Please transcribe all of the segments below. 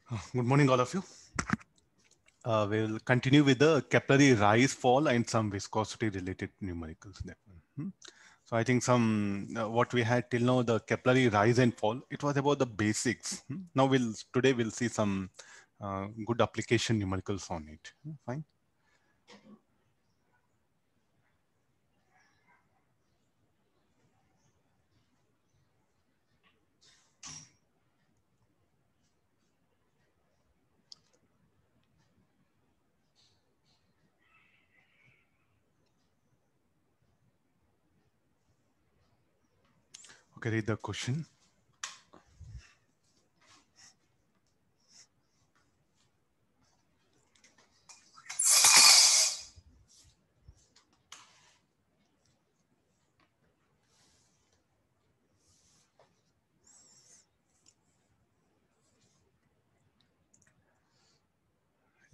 Good morning, all of you. We'll continue with the capillary rise, fall, and some viscosity related numericals. So I think what we had till now, the capillary rise and fall, it was about the basics. Now today we'll see some good application numericals on it. Fine. Okay, read the question.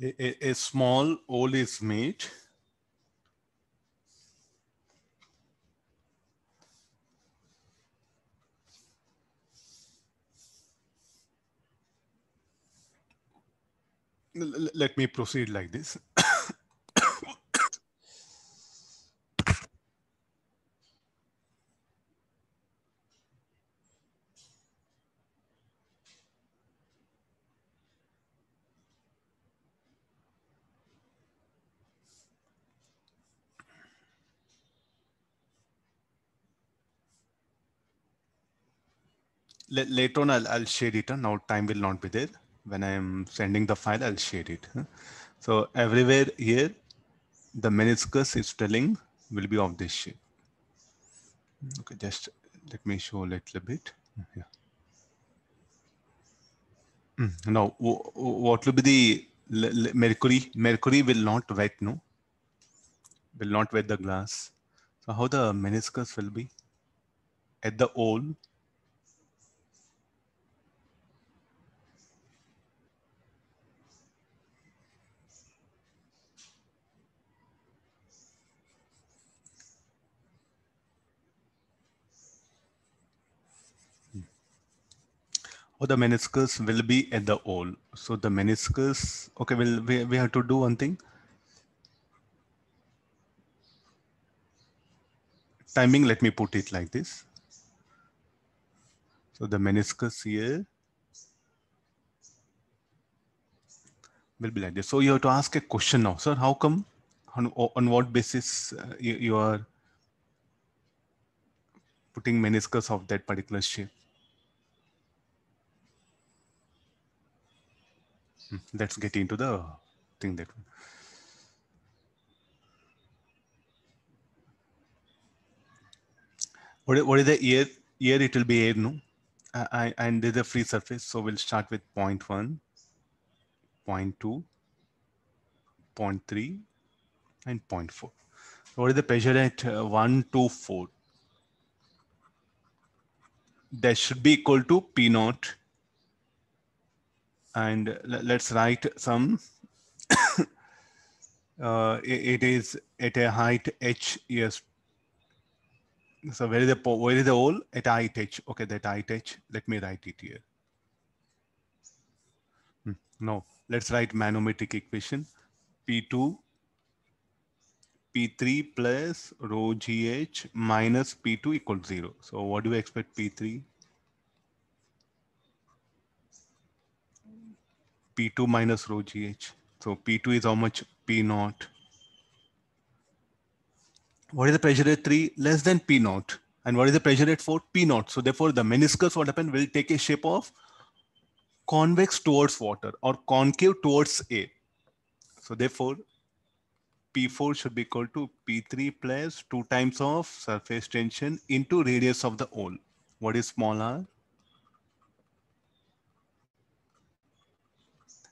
A small hole is made. Let me proceed like this. Later on, I'll shade it. Now time will not be there. When I am sending the file, I'll shade it. So everywhere here, the meniscus is telling will be of this shape. Okay, just let me show a little bit. Yeah. Now, what will be the mercury? Mercury will not wet, no? Will not wet the glass. So how the meniscus will be? At the hole, or the meniscus will be at the hole. So the meniscus, okay, we have to do one thing. Timing, let me put it like this. So the meniscus here will be like this. So you have to ask a question now, sir. How come? On what basis you are putting meniscus of that particular shape? Let's get into the thing that. What is the year? Year it will be air, no? And there's a free surface. So we'll start with 0.1, 0.2, 0.3, and 0.4. What is the pressure at 1, 2, 4? That should be equal to P naught. And let's write some. It is at a height h. Yes. So where is the hole? At height h. Okay, that height h. Let me write it here. No, let's write manometric equation. P2 P3 plus rho GH minus P2 equals 0. So what do we expect P3? P2 minus rho GH. So P2 is how much? P naught. What is the pressure at 3? Less than P naught. And what is the pressure at 4? P naught. So therefore the meniscus, what happened, will take a shape of convex towards water or concave towards air. So therefore P4 should be equal to P3 plus 2 times of surface tension into radius of the hole. What is small r?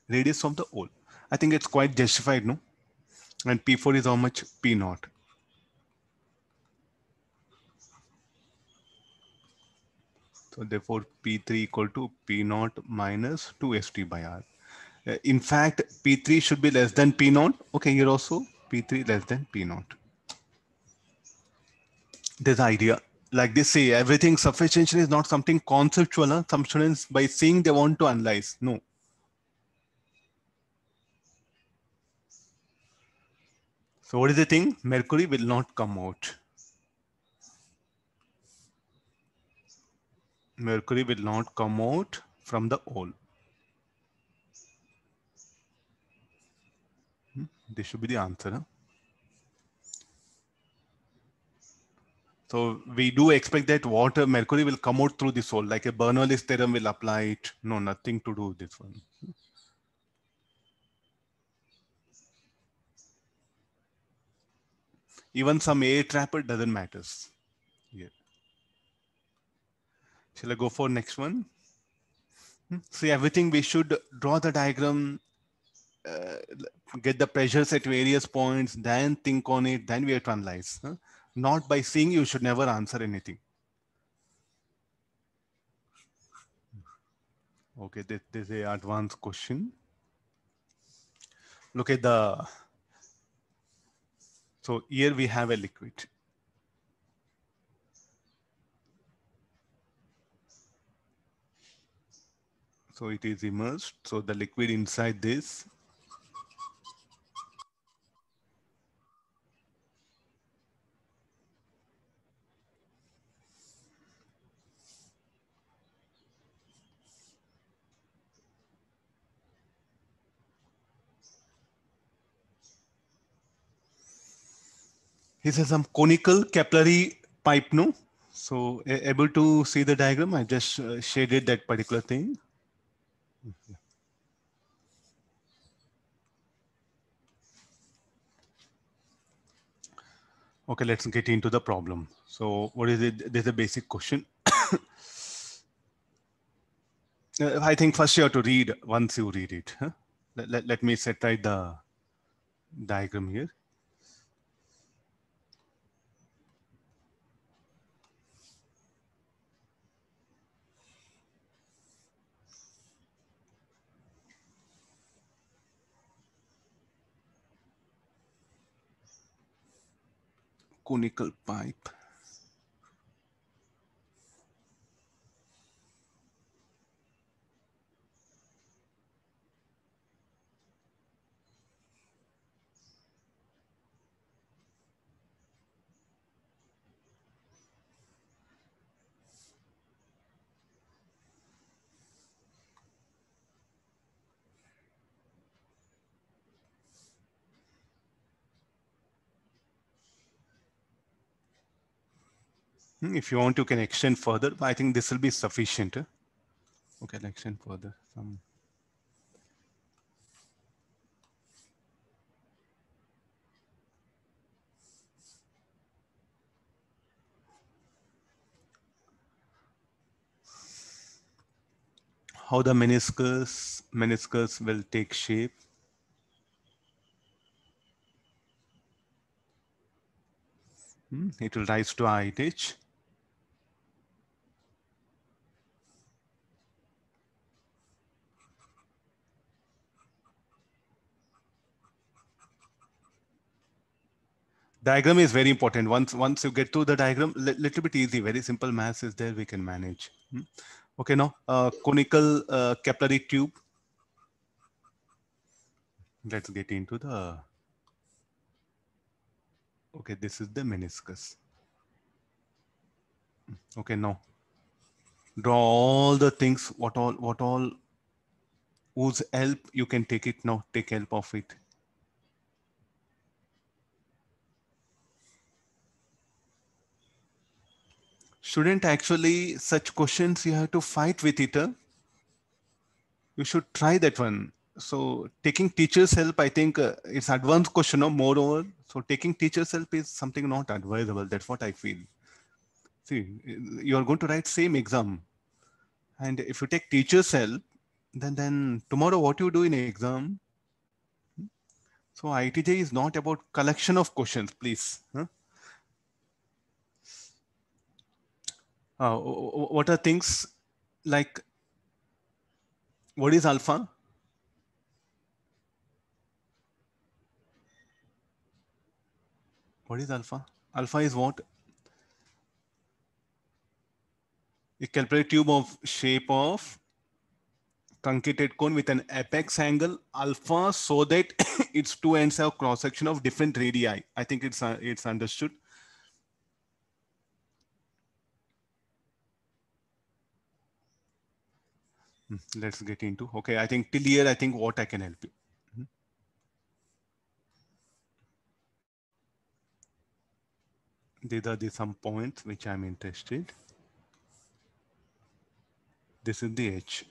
Radius of the hole. I think it's quite justified, no? And P4 is how much? P naught. So therefore P3 equal to P naught minus 2 St by R. In fact, P3 should be less than P naught. Okay, here also P3 less than P naught. This idea, like they say, everything surface tension is not something conceptual. Huh? Some students, by seeing, they want to analyze. No. So what is the thing? Mercury will not come out. Mercury will not come out from the hole. This should be the answer. Huh? So we do expect that water, mercury will come out through this hole, like a Bernoulli's theorem will apply it. No, nothing to do with this one. Even some air trapper doesn't matters. Yeah. Shall I go for next one? See, everything we should draw the diagram, get the pressures at various points, then think on it, then we have to analyze. Huh? Not by seeing, you should never answer anything. Okay, this is a advanced question. Look at the, so here we have a liquid. So it is immersed. So the liquid inside this. This is some conical capillary pipe, no? So able to see the diagram? I just shaded that particular thing. Okay, let's get into the problem. So what is it? There's a basic question. I think first you have to read once you read it. Huh? Let me set right the diagram here. Conical pipe. If you want, you can extend further. But I think this will be sufficient. Huh? Okay, I'll extend further. Some. How the meniscus will take shape. It will rise to height. Diagram is very important. Once you get to the diagram, little bit easy, very simple maths is there, we can manage. Okay, now conical capillary tube. Let's get into the, okay, this is the meniscus. Okay, now draw all the things, what all, whose help you can take it now, take help of it. Shouldn't actually such questions you have to fight with it. You should try that one. So taking teacher's help, I think it's advanced question, no? Moreover, so taking teacher's help is something not advisable. That's what I feel. See, you are going to write same exam, and if you take teacher's help, then tomorrow what you do in exam. So ITJ is not about collection of questions, please. Huh? What are things like? What is alpha? What is alpha? Alpha is what? A capillary tube of shape of truncated cone with an apex angle alpha so that its two ends have cross section of different radii. I think it's understood. Let's get into, okay, I think till here, I think what I can help you. These are the some points which I'm interested. This is the H.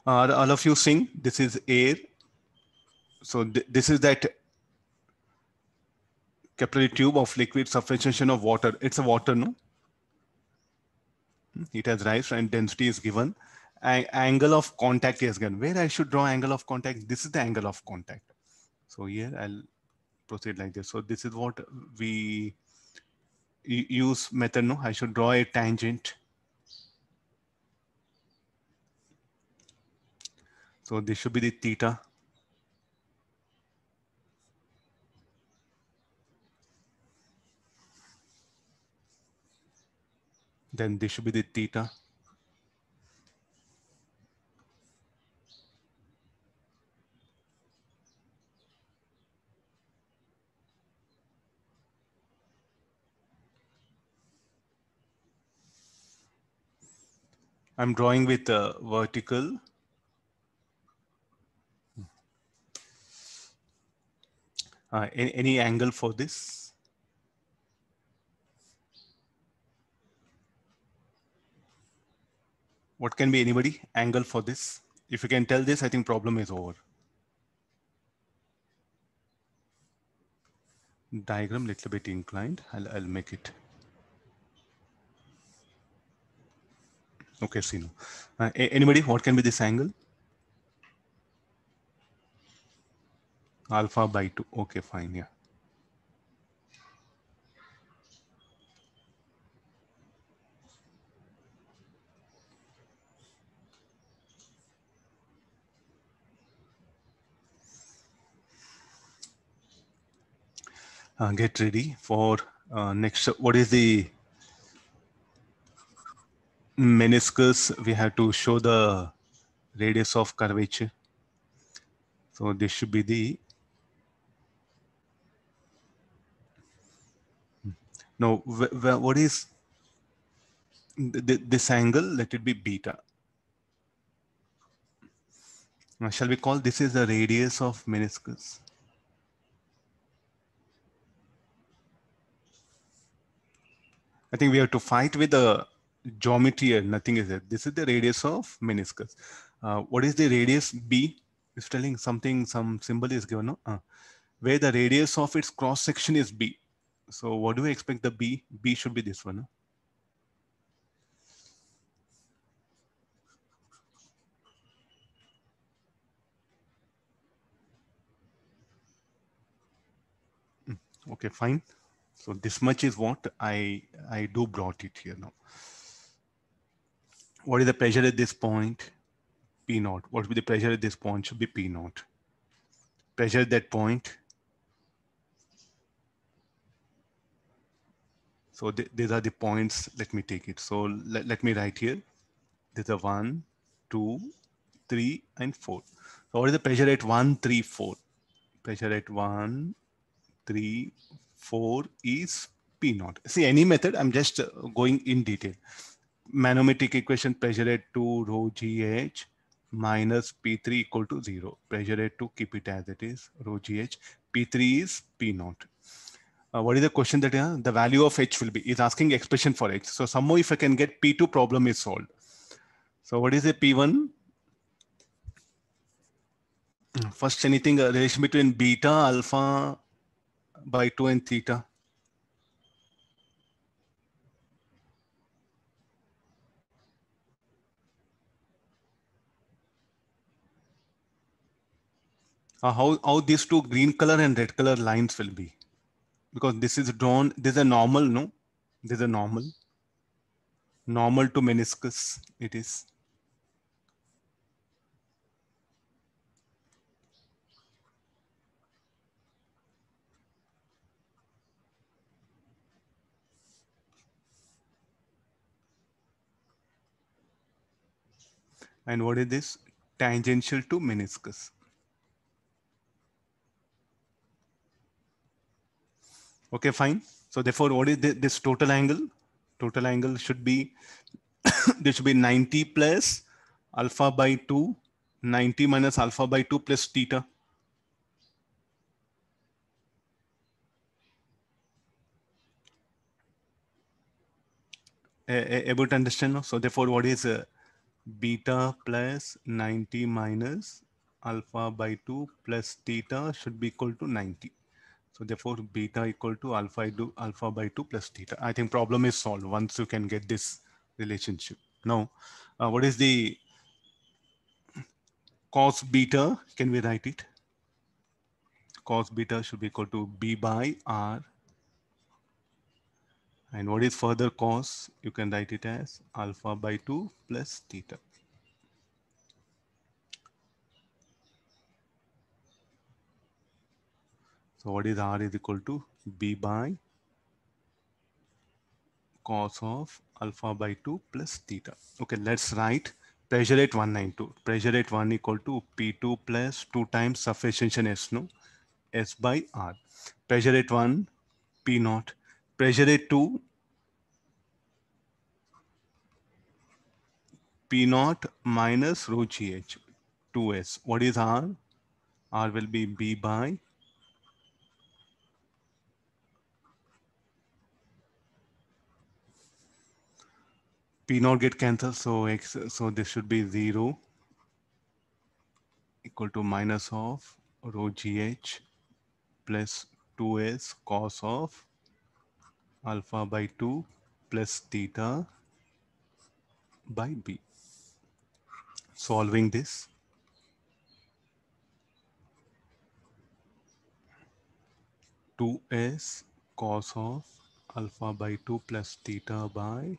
All of you sing, this is air. So this is that capillary tube of liquid suffocation of water. It's a water, no? It has rise and density is given. Angle of contact is given. Where I should draw angle of contact? This is the angle of contact. So here I'll proceed like this. So this is what we use method, no? I should draw a tangent. So this should be the theta. Then this should be the theta. I'm drawing with a vertical. Any angle for this? What can be anybody angle for this? If you can tell this, I think problem is over. Diagram little bit inclined. I'll make it. Okay, see no. Anybody, what can be this angle? Alpha by 2. Okay, fine, yeah. Get ready for next. What is the meniscus? We have to show the radius of curvature. So this should be the, no, what is this angle? Let it be beta. Shall we call this is the radius of meniscus? I think we have to fight with the geometry here. Nothing is there. This is the radius of meniscus. What is the radius B? It's telling something, some symbol is given, no? Where the radius of its cross section is B. So what do we expect the B? B should be this one. No? Okay, fine. So this much is what I do brought it here now. What is the pressure at this point? P naught. What will be the pressure at this point? Should be P naught. Pressure at that point. So these are the points. Let me take it. So let me write here. There's a 1, 2, 3, and 4. So what is the pressure at 1, 3, 4? Pressure at 1, 3, 4 is P naught. See, any method, I'm just going in detail. Manometric equation, pressure at 2 rho GH minus P3 equal to 0. Pressure at 2, keep it as it is, rho GH. P3 is P naught. What is the question that the value of H will be? Is asking expression for H. So somehow if I can get P2, problem is solved. So what is the P1? First, anything relation between beta, alpha by 2 and theta? How these two green color and red color lines will be? Because this is drawn, this is a normal, no? This is a normal. Normal to meniscus, it is. And what is this? Tangential to meniscus. Okay, fine. So therefore, what is this total angle? Total angle should be, this should be 90 plus alpha by 2, 90 minus alpha by 2 plus theta. Able to understand now? So therefore, what is beta plus 90 minus alpha by 2 plus theta should be equal to 90. So therefore, beta equal to alpha by 2 plus theta. I think problem is solved once you can get this relationship. Now, what is the cos beta? Can we write it? Cos beta should be equal to B by R. And what is further cos? You can write it as alpha by 2 plus theta. So what is R is equal to B by cos of alpha by 2 plus theta. Okay, let's write pressure at 192. Pressure at 1 equal to P2 plus 2 times surface tension S, no? S by R. Pressure at 1, P naught. Pressure at 2, P naught minus rho GH, 2S. What is R? R will be B by P naught get cancelled, so X, so this should be 0 equal to minus of rho GH plus 2S cos of alpha by 2 plus theta by B. Solving this, two S cos of alpha by 2 plus theta by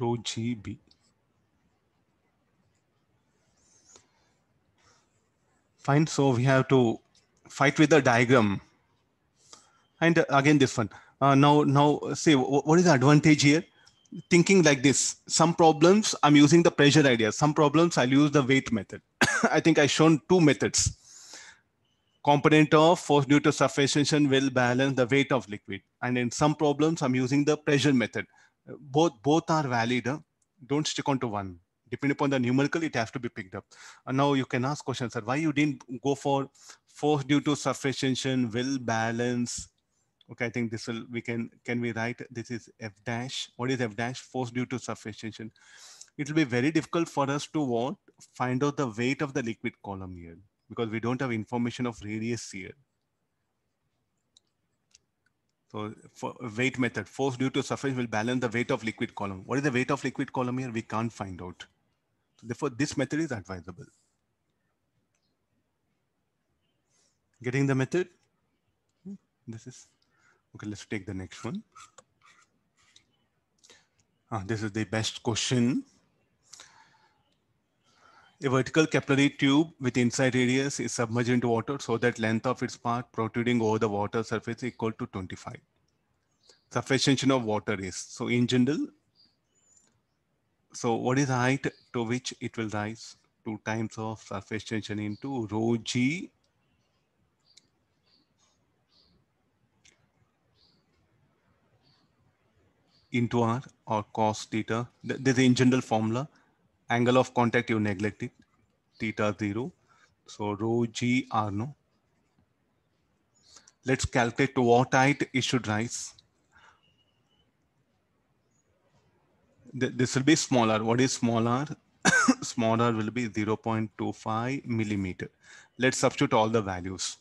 rho GB. Fine, so we have to fight with the diagram. And again this one. Now see, what is the advantage here? Thinking like this, some problems I'm using the pressure idea, some problems I'll use the weight method. I think I shown two methods. Component of force due to surface tension will balance the weight of liquid. And in some problems I'm using the pressure method. Both are valid. Don't stick on to one. Depending upon the numerical, it has to be picked up. And now you can ask questions, sir, why you didn't go for force due to surface tension will balance? Okay, I think this will, can we write, this is F dash. What is F dash? Force due to surface tension. It will be very difficult for us to what? Find out the weight of the liquid column here, because we don't have information of radius here. So for weight method, force due to surface will balance the weight of liquid column. What is the weight of liquid column here? We can't find out. So therefore, this method is advisable. Getting the method? This is, okay, let's take the next one. This is the best question. A vertical capillary tube with inside radius is submerged into water so that length of its part protruding over the water surface is equal to 25. Surface tension of water is, so in general, so what is the height to which it will rise? 2 times of surface tension into rho G into R, or cos theta. There's in general formula. Angle of contact, you neglect it. Theta 0. So rho G R, no. Let's calculate to what height it should rise. This will be smaller. What is smaller? Smaller will be 0.25 millimeter. Let's substitute all the values.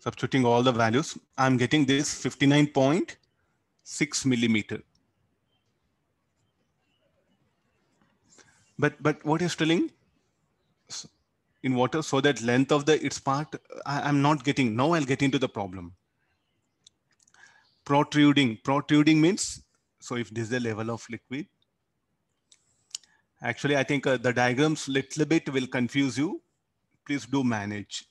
Substituting all the values, I'm getting this 59.6 millimeter. But what is telling in water, so that length of the its part, I'm not getting. Now I'll get into the problem. Protruding means, so if this is the level of liquid, actually I think the diagrams little bit will confuse you. please do manage.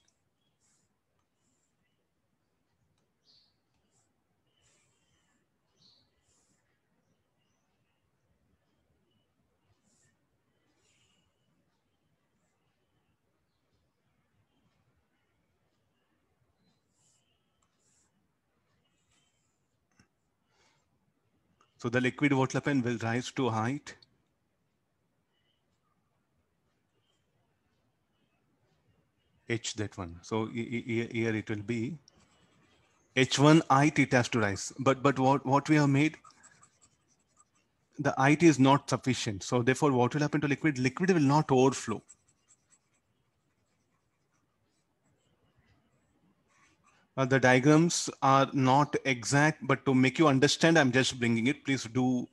So the liquid water pen will rise to height H, that one. So here it will be H1 height it has to rise. But what we have made, the height is not sufficient. So therefore what will happen to liquid? Liquid will not overflow. The diagrams are not exact, but to make you understand, I'm just bringing it. Please do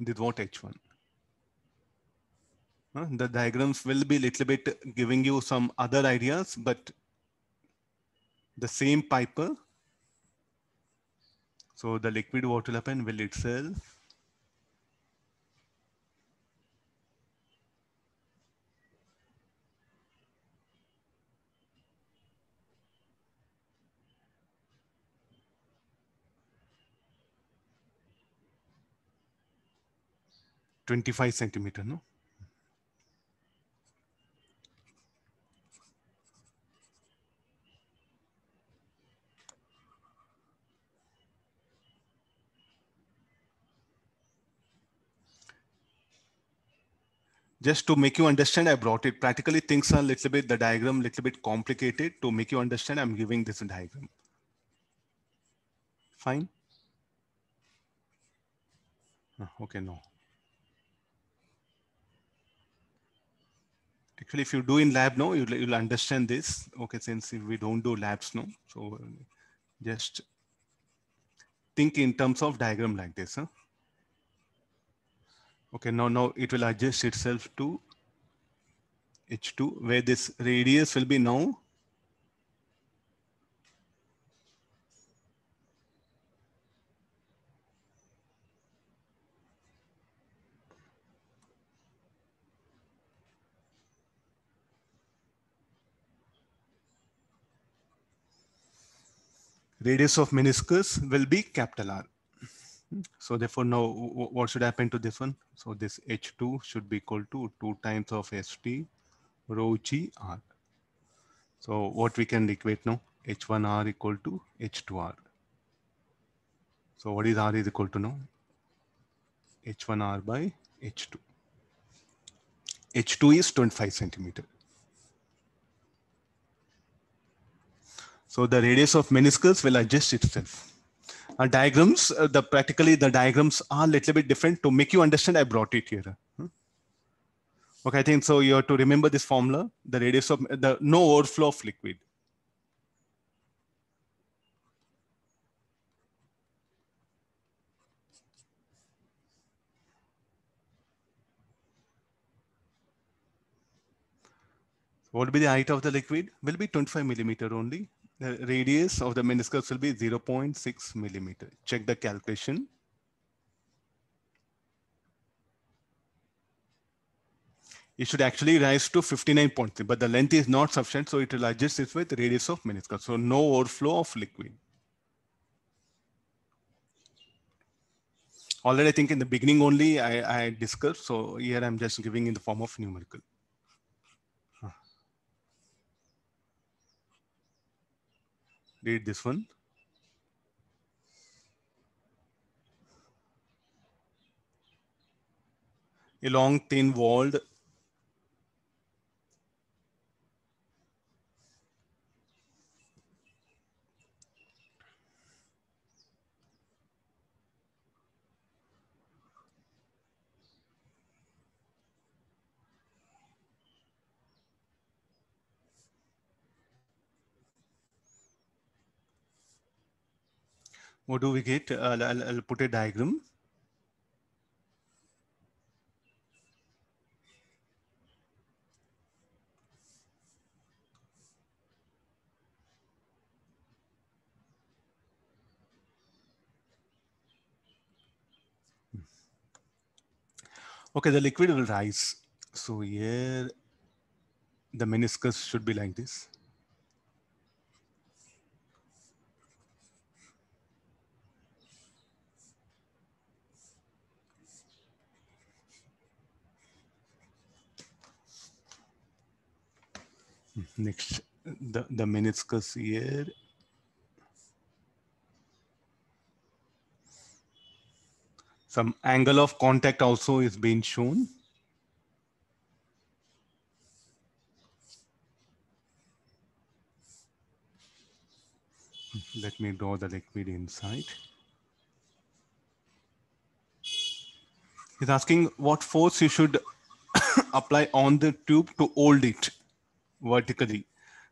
did what H1. The diagrams will be a little bit giving you some other ideas, but the same piper. So the liquid water pen will itself 25 centimeter, no? Just to make you understand, I brought it. Practically things are a little bit, the diagram little bit complicated. To make you understand, I'm giving this diagram. Fine. Okay, no. Actually, if you do in lab, no, you'll understand this. Okay, since we don't do labs, no. So just think in terms of diagram like this. Huh? Okay, now it will adjust itself to H2, where this radius will be now radius of meniscus will be capital R. So therefore now what should happen to this one? So this H2 should be equal to 2 times of ST rho G R. So what we can equate now? H1R equal to H2R. So what is R is equal to now? H1R by H2. H2 is 25 centimeter. So the radius of meniscus will adjust itself. Diagrams, practically the diagrams are a little bit different. To make you understand, I brought it here. Okay, I think so. You have to remember this formula: the radius of the no overflow of liquid. What will be the height of the liquid? Will be 25 millimeter only. The radius of the meniscus will be 0.6 millimeter. Check the calculation. It should actually rise to 59.3, but the length is not sufficient, so it will adjust it with radius of meniscus. So no overflow of liquid. Already, I think in the beginning only I discussed. So here I'm just giving in the form of numerical. Read this one. A long thin walled what do we get? I'll put a diagram. Okay, the liquid will rise. So here the meniscus should be like this. Next, the meniscus here. Some angle of contact also is being shown. Let me draw the liquid inside. He's asking what force you should apply on the tube to hold it vertically.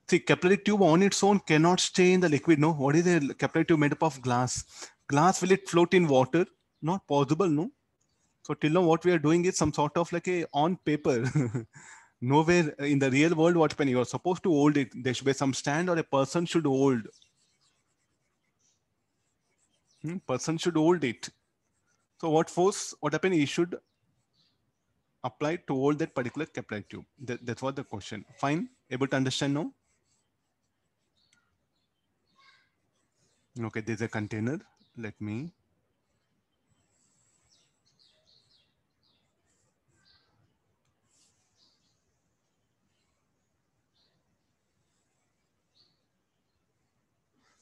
See, capillary tube on its own cannot stay in the liquid. No, what is a capillary tube made up of glass? Glass, will it float in water? Not possible, no. So till now, what we are doing is some sort of like a on paper. Nowhere in the real world, what when you are supposed to hold it, there should be some stand or a person should hold. Person should hold it. So what force? What happened? He should apply to hold that particular capillary tube. That's what the question. Fine. Able to understand now? Okay, there's a container. Let me.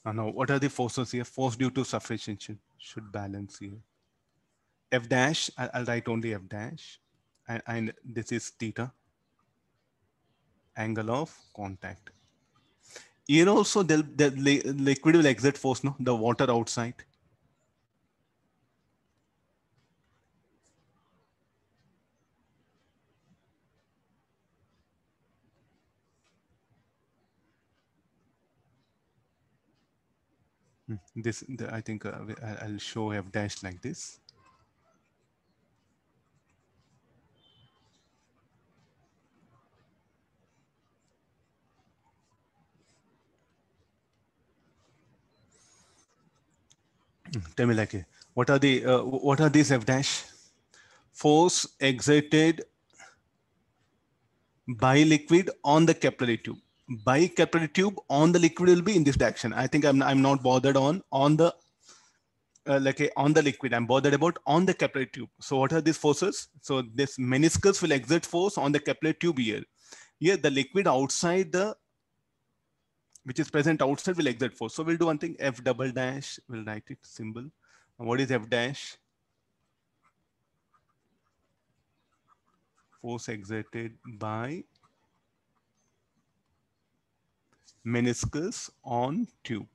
Now, what are the forces here? Force due to suffocation should balance here. F dash, I'll write only F dash. And this is theta, angle of contact. Here also, the liquid will exert force, no? The water outside. This, I think I'll show F dash like this. Tell me like, what are these F dash? Force exerted by liquid on the capillary tube. By capillary tube on the liquid will be in this direction. I think I'm not bothered on the on the liquid. I'm bothered about on the capillary tube. So what are these forces? So this meniscus will exert force on the capillary tube here. Here the liquid outside which is present outside will exert force. So we'll do one thing, F double dash, we'll write it symbol. And what is F dash? Force exerted by meniscus on tube.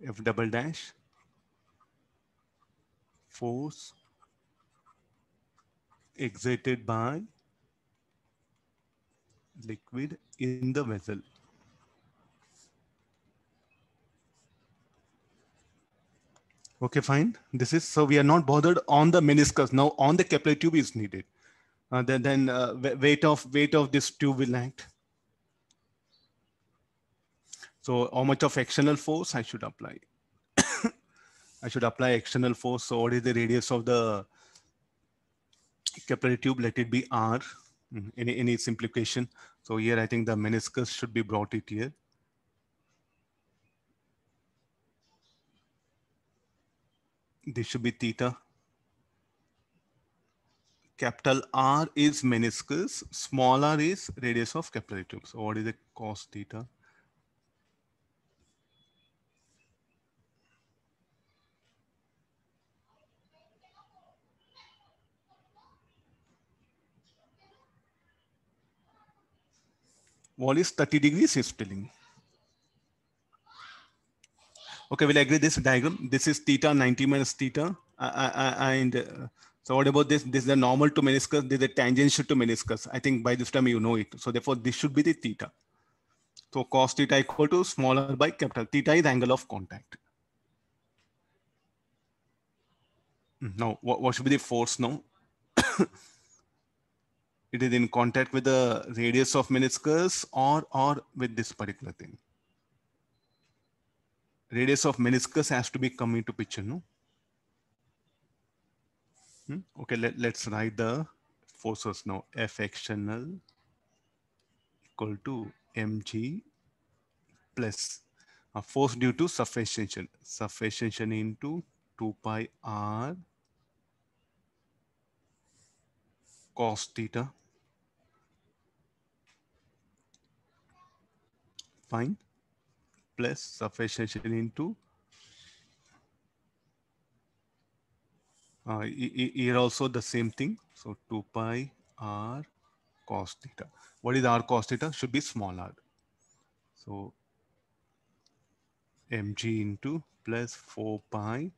F double dash, force exerted by liquid in the vessel. Okay, fine. This is, so we are not bothered on the meniscus. Now on the capillary tube is needed. Then weight of this tube will act. So how much of external force I should apply? I should apply external force. So what is the radius of the capillary tube? Let it be R. Any simplification. So here I think the meniscus should be brought it here. This should be theta. Capital R is meniscus, small r is radius of capillary tube. So what is the cos theta? Wall is 30 degrees, he's telling. Okay, we'll agree this diagram. This is theta, 90 minus theta. So what about this? This is the normal to meniscus. This is the tangential to meniscus. I think by this time you know it. So therefore, this should be the theta. So cos theta equal to smaller by capital. Theta is angle of contact. Now, what should be the force now? It is in contact with the radius of meniscus or with this particular thing. Radius of meniscus has to be come into picture, no? Okay, let's write the forces now. F external equal to mg plus force due to suffocation. Suffocation into 2 pi r cos theta. Fine. Plus suffocation into here also the same thing. So 2 pi r cos theta. What is r cos theta? Should be small r. So mg into plus 4 pi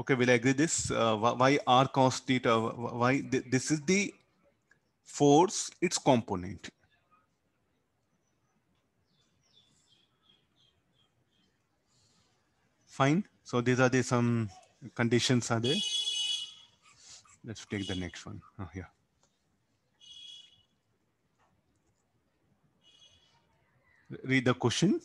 Okay, will I agree this? Why r cos theta? Why this is the force, its component. Fine. So these are the some conditions are there. Let's take the next one. Oh, yeah. Read the question.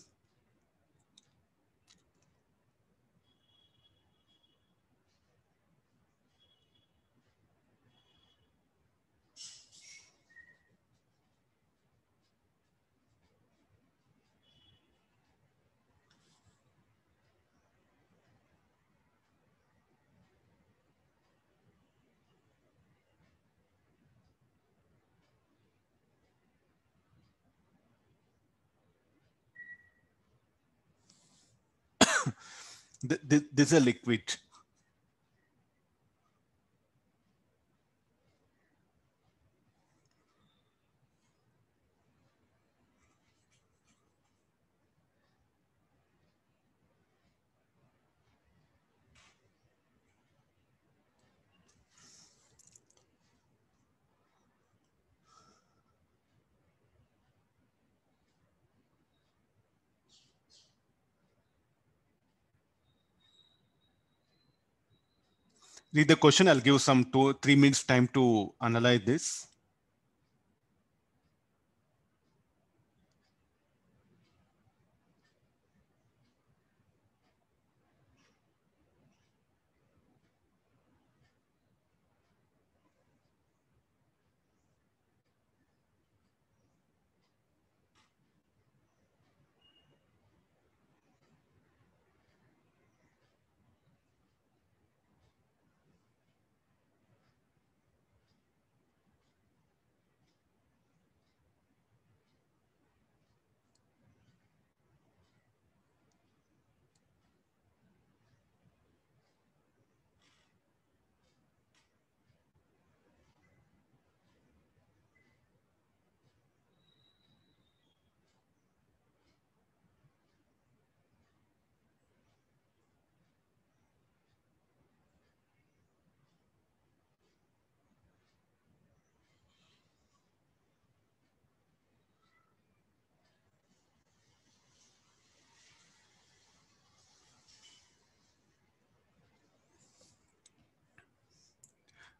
This is a liquid. Read the question. I'll give some 2-3 minutes time to analyze this.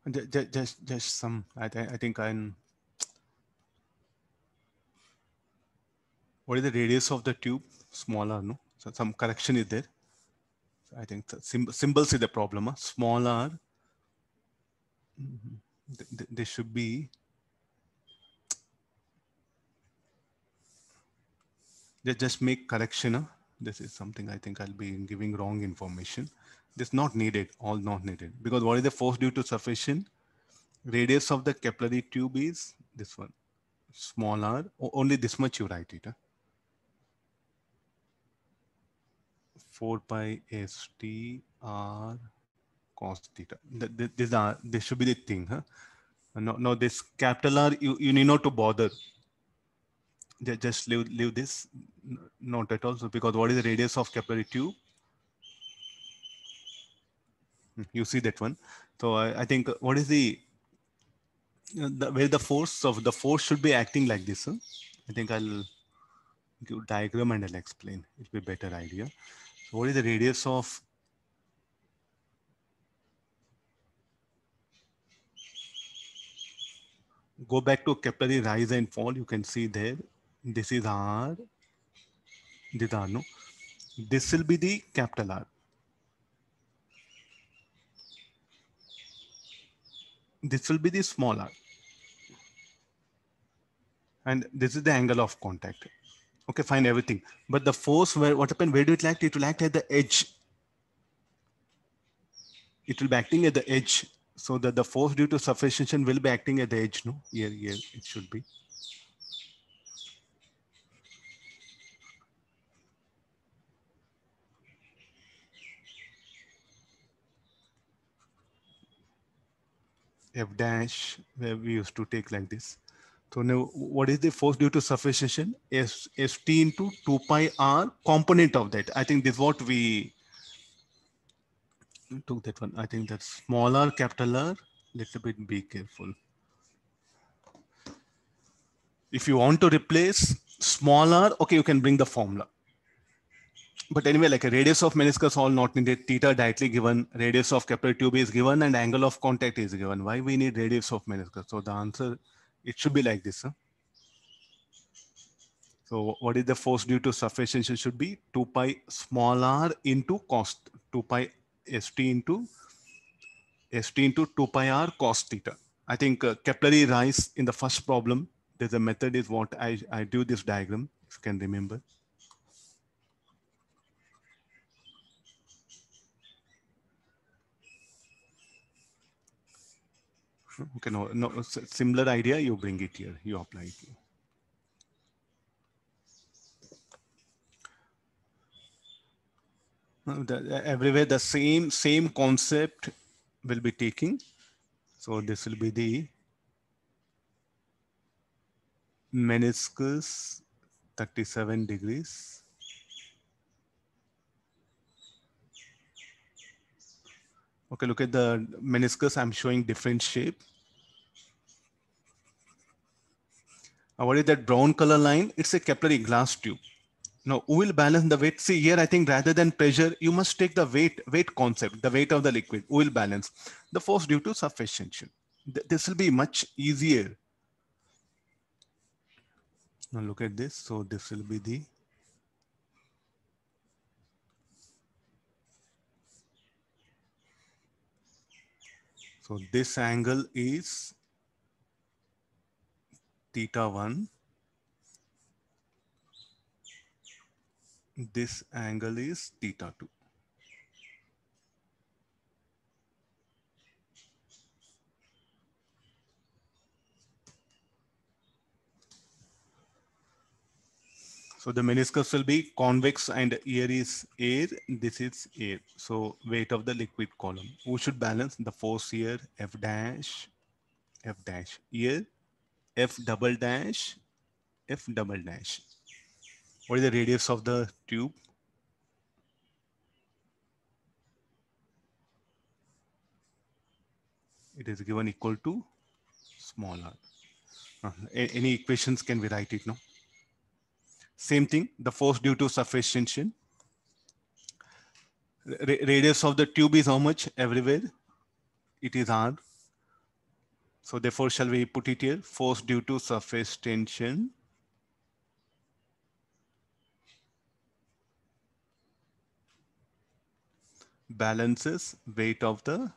Just some. I think I'm. What is the radius of the tube? Smaller, no? So some correction is there. So I think the symbols is the problem. Huh? Smaller. They should be. They just make correction. Huh? This is something I think I'll be giving wrong information. This not needed. All not needed because what is the force due to sufficient? Radius of the capillary tube is this one. Smaller. Only this much you write it. Huh? 4 pi st r cos theta. This should be the thing. Huh? No, this capital R, you need not to bother. Just leave this. Not at all. So because what is the radius of capillary tube? You see that one. So I think what is the where the force should be acting like this. Huh? I think I'll give diagram and I'll explain. It'll be a better idea. So what is the radius of go back to capillary rise and fall? You can see there. This is R. This R, no? This will be the capital R. This will be the small r. And this is the angle of contact. Okay, fine, everything. But the force, what happened, where do it act? It will act at the edge. It will be acting at the edge. So that the force due to surface tension will be acting at the edge, no? Here, it should be. F dash, where we used to take like this. So now, what is the force due to surface tension? St into 2 pi r component of that. I think this is what we took that one. I think that's smaller, capital R. Little bit be careful. If you want to replace smaller, okay, you can bring the formula. But anyway, like a radius of meniscus all not needed, theta directly given, radius of capillary tube is given, and angle of contact is given. Why we need radius of meniscus? So the answer, it should be like this. Huh? So what is the force due to surface tension should be 2 pi small r into cos 2 pi st into 2 pi r cos theta. I think capillary rise in the first problem, there's a method is what I do this diagram, if you can remember. Okay, no, similar idea, you bring it here, you apply it here. Everywhere the same concept will be taking. So this will be the meniscus 37 degrees. Okay, look at the meniscus. I'm showing different shape. What is that brown color line? It's a capillary glass tube. Now, who will balance the weight? See here, I think rather than pressure, you must take the weight concept, the weight of the liquid. Who will balance? The force due to surface tension. This will be much easier. Now look at this. So this will be the so this angle is theta 1. This angle is theta 2. So the meniscus will be convex and here is air. This is air. So weight of the liquid column. Who should balance the force here? F dash, F dash. Here, F double dash, F double dash. What is the radius of the tube? It is given equal to small r. Any equations can we write it now? Same thing, the force due to surface tension. Radius of the tube is how much everywhere? It is r. So therefore, shall we put it here? Force due to surface tension balances weight of the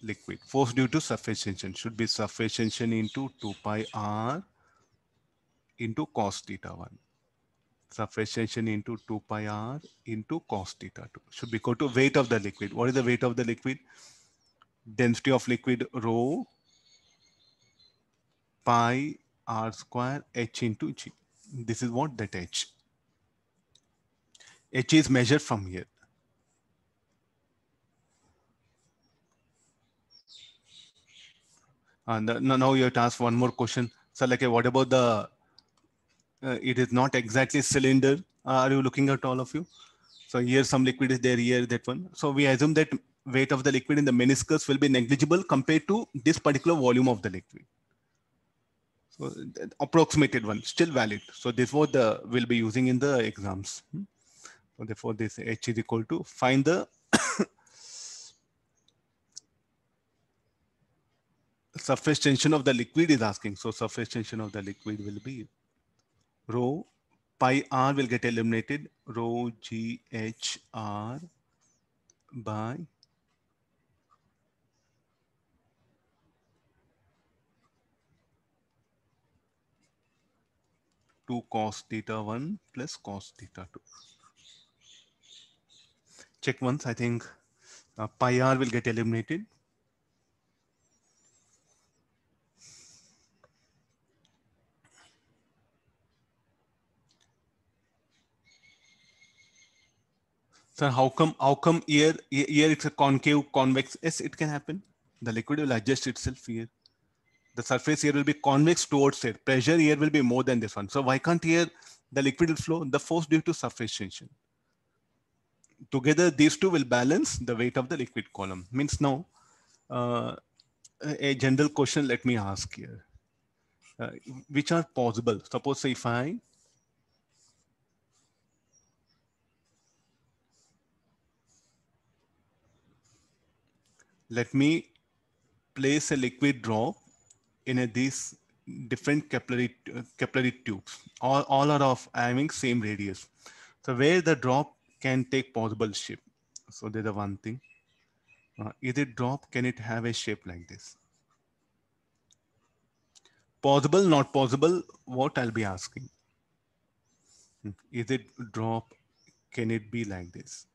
liquid. Force due to surface tension should be surface tension into 2 pi r into cos theta 1. Surface tension into 2 pi r into cos theta 2 should be equal to weight of the liquid. What is the weight of the liquid? Density of liquid rho pi r square h into g. This is what that h. H is measured from here. And now you have to ask one more question. So like, what about the, it is not exactly cylinder. Are you looking at all of you? So here some liquid is there, here that one. So we assume that weight of the liquid in the meniscus will be negligible compared to this particular volume of the liquid. So approximated one, still valid. So this is what we'll be using in the exams. So therefore this H is equal to find the surface tension of the liquid is asking. So surface tension of the liquid will be rho pi r will get eliminated, rho g h r by 2 cos theta 1 plus cos theta 2. Check once, I think pi r will get eliminated. So how come here it's a concave convex? Yes, it can happen. The liquid will adjust itself here. The surface here will be convex towards it. Pressure here will be more than this one. So why can't here the liquid will flow? The force due to surface tension. Together these two will balance the weight of the liquid column. Means now a general question let me ask here. Which are possible? Suppose if I let me place a liquid drop in these different capillary tubes. All are of having same radius. So where the drop can take possible shape. So there's the one thing. Is it drop? Can it have a shape like this? Possible, not possible? What I'll be asking. Is it drop? Can it be like this?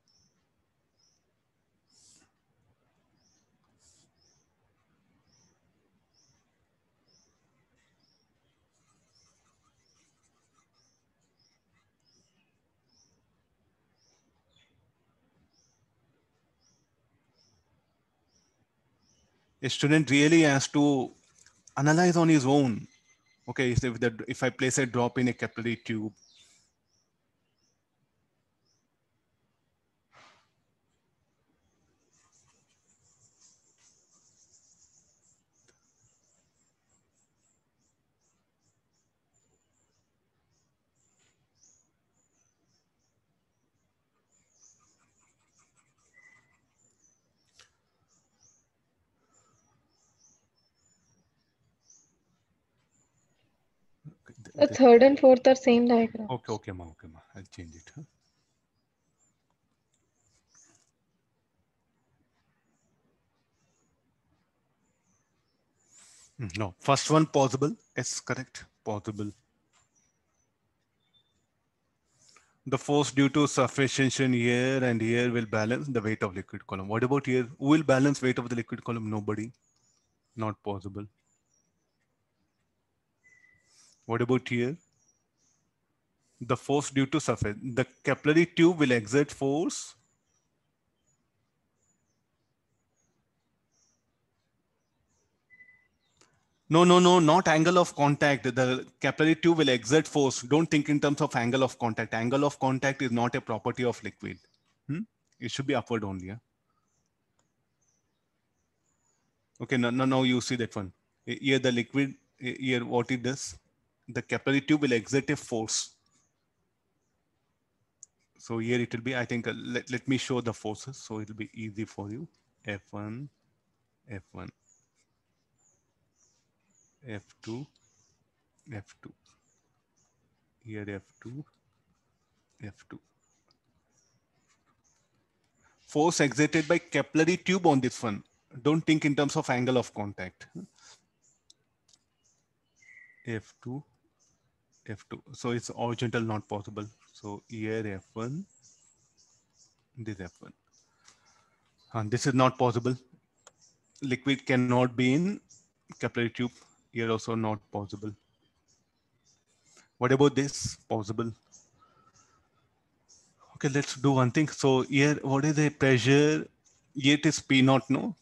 A student really has to analyze on his own. Okay, so if I place a drop in a capillary tube, The third and fourth are same diagram. okay, ma, I'll change it. Huh? No, first one possible. Yes, correct. Possible. The force due to surface tension here and here will balance the weight of liquid column. What about here? Who will balance weight of the liquid column? Nobody. Not possible. What about here? The force due to surface. The capillary tube will exert force. No, not angle of contact. The capillary tube will exert force. Don't think in terms of angle of contact. Angle of contact is not a property of liquid. It should be upward only. Yeah? Okay, now you see that one. Here the liquid, here what it does, the capillary tube will exert a force. So here it will be, I think, let me show the forces. So it will be easy for you. F1, F1, F2, F2. Here F2, F2. Force exerted by capillary tube on this one. Don't think in terms of angle of contact. F2, F2. So it's horizontal, not possible. So here F1, this F1. And this is not possible. Liquid cannot be in capillary tube. Here also not possible. What about this? Possible. Okay, let's do one thing. So here, what is the pressure? Here it is P naught, no?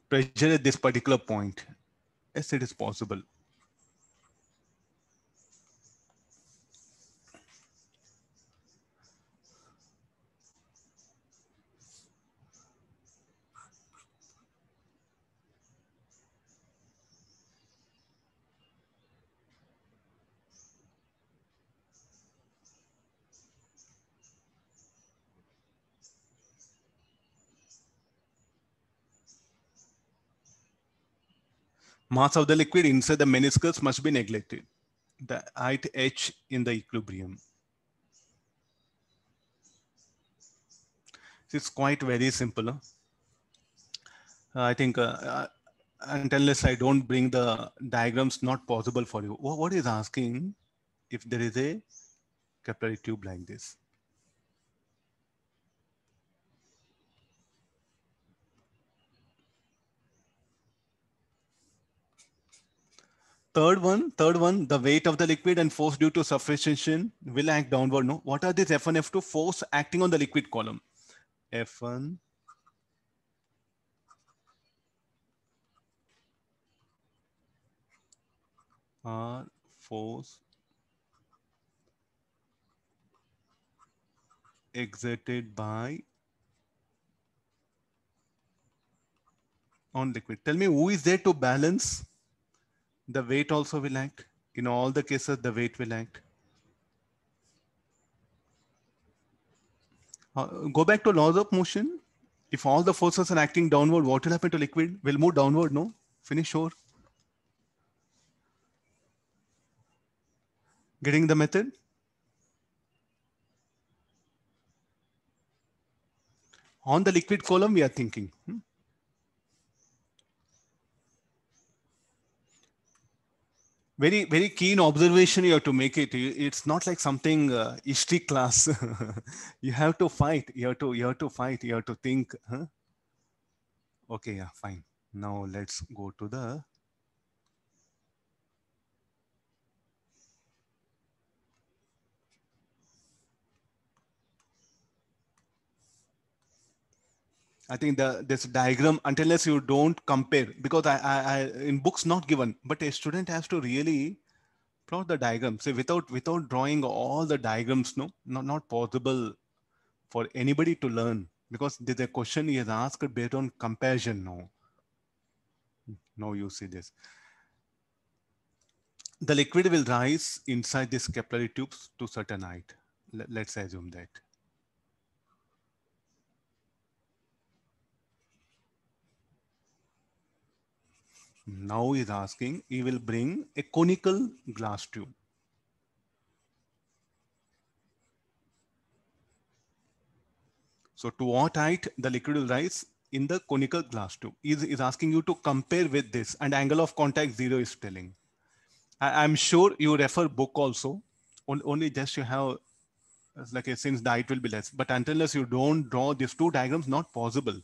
Pressure at this particular point. Yes, it is possible. Mass of the liquid inside the meniscus must be neglected. The height h in the equilibrium. It's quite very simple. Huh? I think unless I don't bring the diagrams, not possible for you. What is asking if there is a capillary tube like this? Third one, the weight of the liquid and force due to suffocation will act downward. No, what are these F1, F2 force acting on the liquid column? F1 are force exerted by on liquid. Tell me who is there to balance? The weight also will act. In all the cases, the weight will act. Go back to laws of motion. If all the forces are acting downward, what will happen to liquid? Will move downward, no? Finish, sure. Getting the method? On the liquid column, we are thinking. Very, very keen observation you have to make it. It's not like something history class. You have to fight. You have to fight. You have to think. Huh? Okay, yeah, fine. Now let's go to the I think this diagram, unless you don't compare, because I in books not given, but a student has to really plot the diagram. Say without drawing all the diagrams, no, not possible for anybody to learn, because there's a question he has asked based on comparison. No, you see this. The liquid will rise inside these capillary tubes to certain height. Let's assume that. Now he's asking, he will bring a conical glass tube. So to what height the liquid will rise in the conical glass tube? Is asking you to compare with this, and angle of contact 0 is telling. I'm sure you refer book also. Only just you have like since the height will be less. But unless you don't draw these two diagrams, not possible.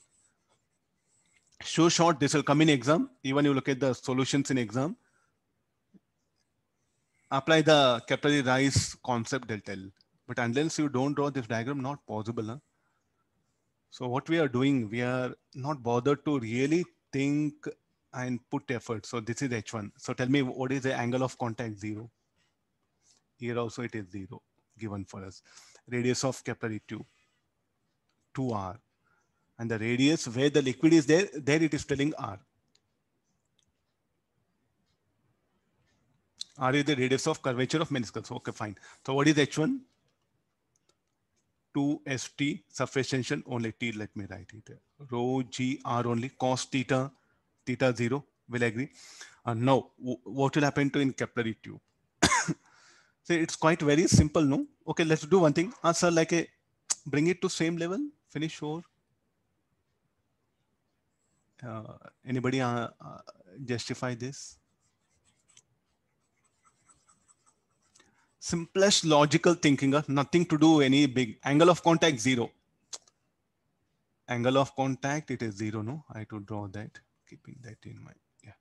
Show short, this will come in exam. Even you look at the solutions in exam. Apply the capillary rise concept, they'll tell. But unless you don't draw this diagram, not possible. Huh? So what we are doing, we are not bothered to really think and put effort. So this is H1. So tell me, what is the angle of contact? 0. Here also it is 0 given for us. Radius of capillary tube, 2r. And the radius where the liquid is there it is telling r. R is the radius of curvature of meniscus. Okay, fine. So what is H1? 2st surface tension only t, let me write it, rho g r only, cos theta 0 will agree. Now what will happen to in capillary tube? So it's quite very simple, no? Okay, let's do one thing. Sir, like a bring it to same level, finish, or anybody justify this? Simplest logical thinking, nothing to do any big. Angle of contact 0. Angle of contact, it is 0, no? I have to draw that, keeping that in mind. Yeah.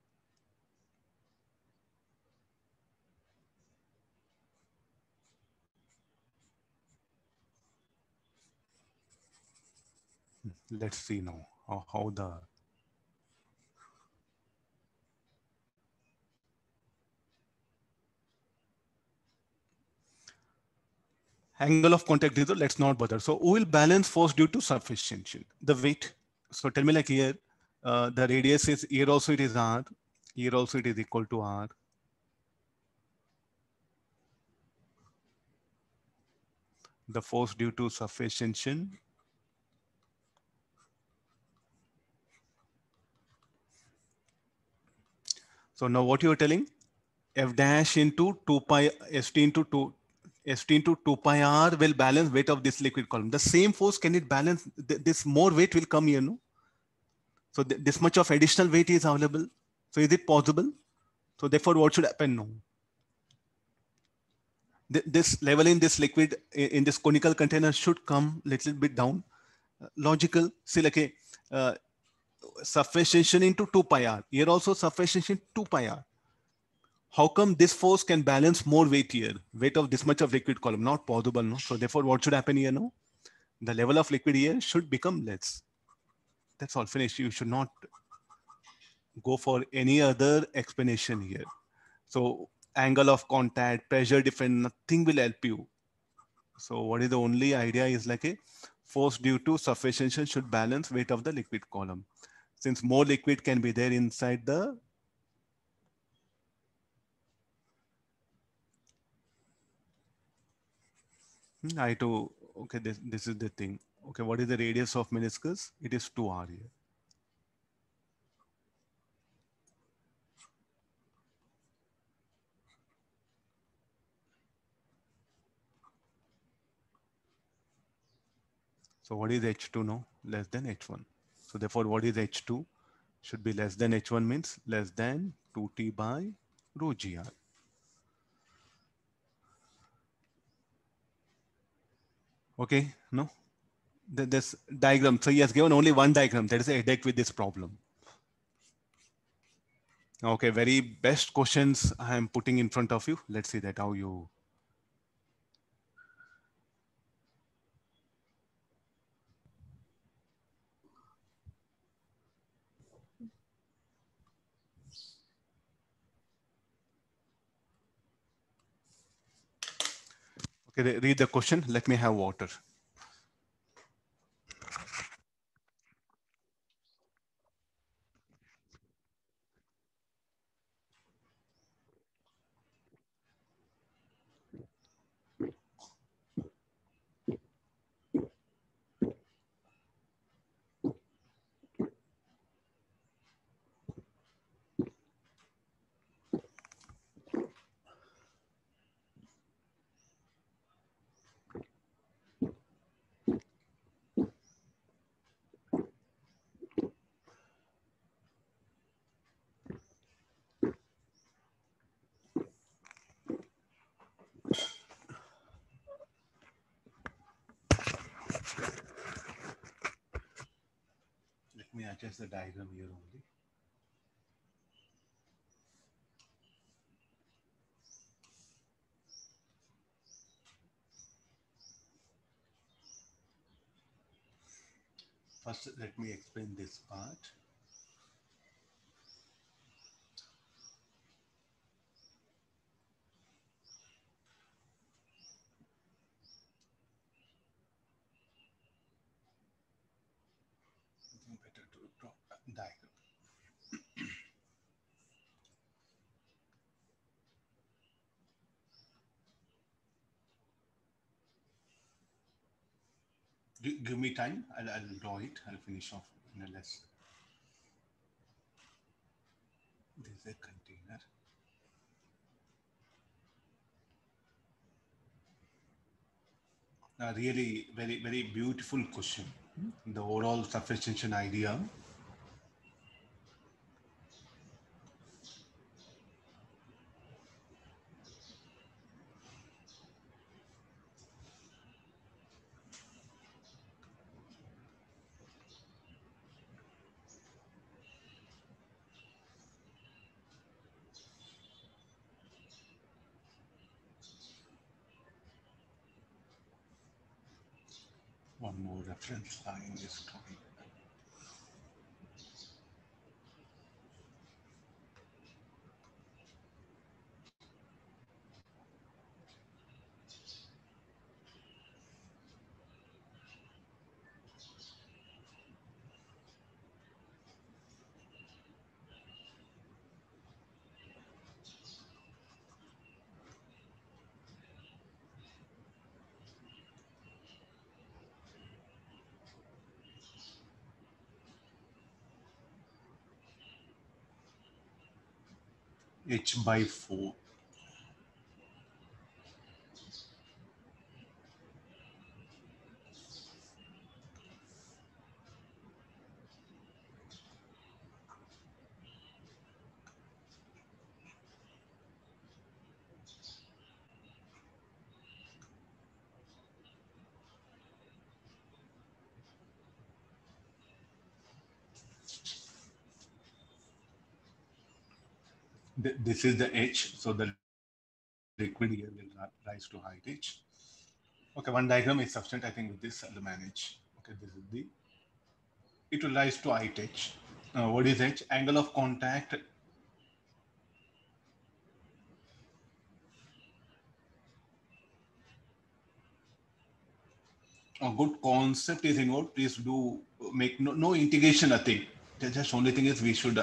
Let's see now how the angle of contact is 0. Let's not bother. So who will balance force due to surface tension? The weight. So tell me, like here, the radius is here also it is r. Here also it is equal to r. The force due to surface tension. So now what you are telling, f dash into 2 pi st into 2 st into 2 pi r will balance weight of this liquid column. The same force, can it balance this more weight will come here, no? So this much of additional weight is available. So is it possible? So therefore what should happen? No. This level in this liquid in this conical container should come little bit down. Logical. See, like a sufficiency into 2 pi r. Here also sufficiency 2 pi r. How come this force can balance more weight here? Weight of this much of liquid column, not possible, no? So therefore, what should happen here, no? The level of liquid here should become less. That's all, finished. You should not go for any other explanation here. So angle of contact, pressure difference, nothing will help you. So what is the only idea is like a force due to sufficiency should balance weight of the liquid column. Since more liquid can be there inside the I to okay, this is the thing. Okay, what is the radius of meniscus? It is 2r here. So what is H2 now? Less than H1. So therefore, what is H2? Should be less than H1 means less than 2T by rho gr. Okay, no? This diagram. So he has given only one diagram. That is a headache with this problem. Okay, very best questions I am putting in front of you. Let's see that how you. Okay, read the question. Let me have water. Let me adjust the diagram here only. First, let me explain this part. Better to draw a diagram. Give me time. I'll draw it. I'll finish off in a less. This is a container. A really very beautiful question. The overall sufficiency idea. One more reference line is coming. H by 4. This is the H, so the liquid here will rise to height H. Okay, one diagram is sufficient. I think with this I'll manage. Okay, this is the, it will rise to height H. What is H? Angle of contact. A good concept is involved. Please do make no integration, nothing. Just only thing is we should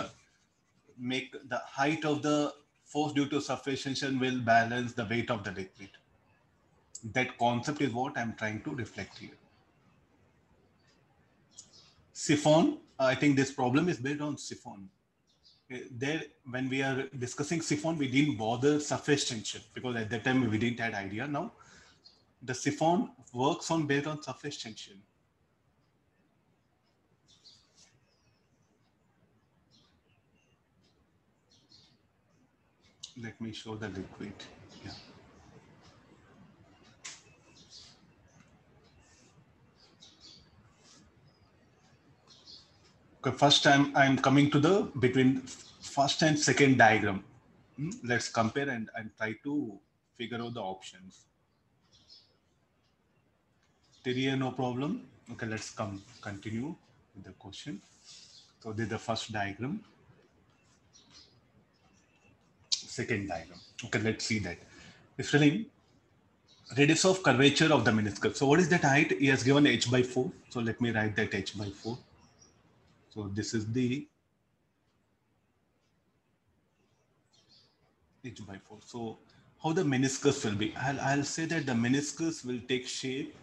make the height of the force due to suffocation will balance the weight of the liquid. That concept is what I'm trying to reflect here. Siphon, I think this problem is based on siphon. There, when we are discussing siphon, we didn't bother surface tension because at that time we didn't have idea. Now, the siphon works on based on surface tension. Let me show the liquid. Yeah. Okay, first time I'm coming to the between first and second diagram. Let's compare and try to figure out the options. Here, no problem. Okay, let's continue with the question. So this is the first diagram, second diagram. Okay, let's see that. It's telling radius of curvature of the meniscus. So what is that height? He has given h by 4. So let me write that h by 4. So this is the h by 4. So how the meniscus will be? I'll say that the meniscus will take shape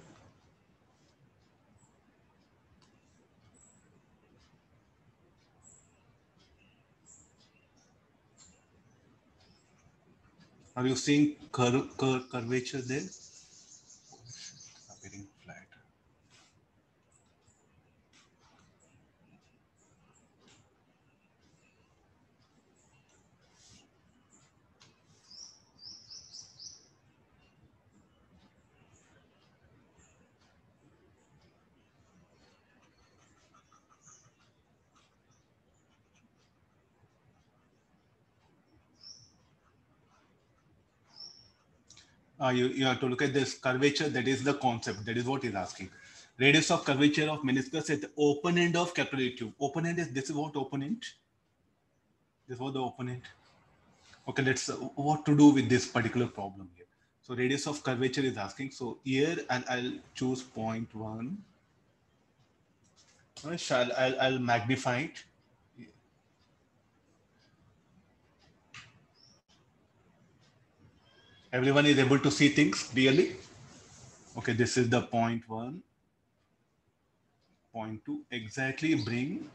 Are you seeing curvature there? Appearing flat. You have to look at this curvature. That is the concept. That is what he's asking. Radius of curvature of meniscus at the open end of capillary tube. Open end is this is what open end. This was the open end. Okay, let's what to do with this particular problem here. So radius of curvature is asking. So here I'll choose 0.1. I'll magnify it. Everyone is able to see things clearly. Okay, this is the 0.1. 0.2 exactly bring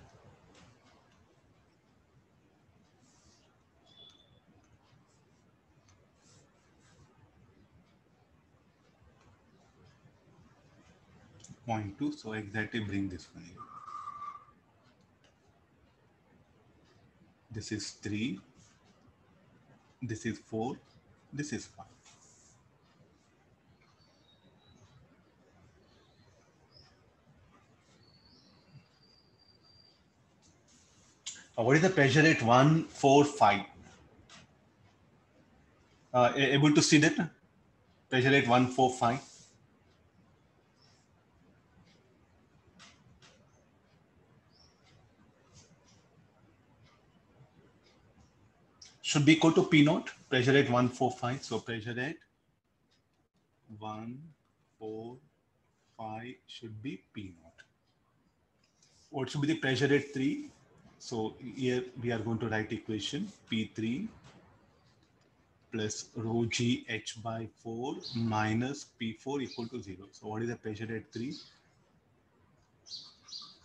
0.2. So exactly bring this one here. This is 3. This is 4. This is 5. What is the pressure at 145? Able to see that? Pressure at 145. Should be equal to P naught. Pressure at 145. So pressure at 145 should be P naught. What should be the pressure at 3? So here we are going to write equation P3 plus rho g h by 4 minus P4 equal to 0. So what is the pressure at 3?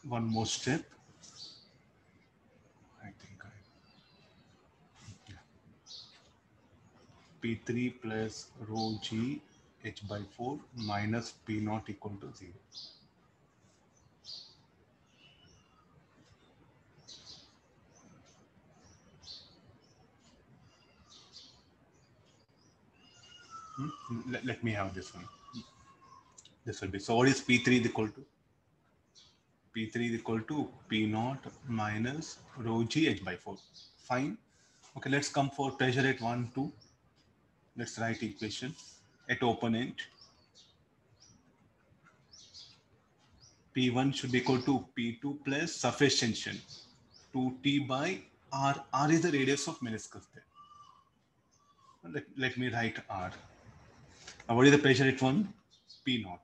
One more step. I think yeah. P3 plus rho G H by 4 minus P naught equal to 0. Let me have this one. This will be, so what is P3 is equal to? P3 is equal to P naught minus rho G H by 4. Fine. Okay, let's come for pressure at 1, 2. Let's write equation. At open end, P1 should be equal to P2 plus surface tension 2T by R. R is the radius of meniscus there. Let me write R. Now what is the pressure at 1? P naught.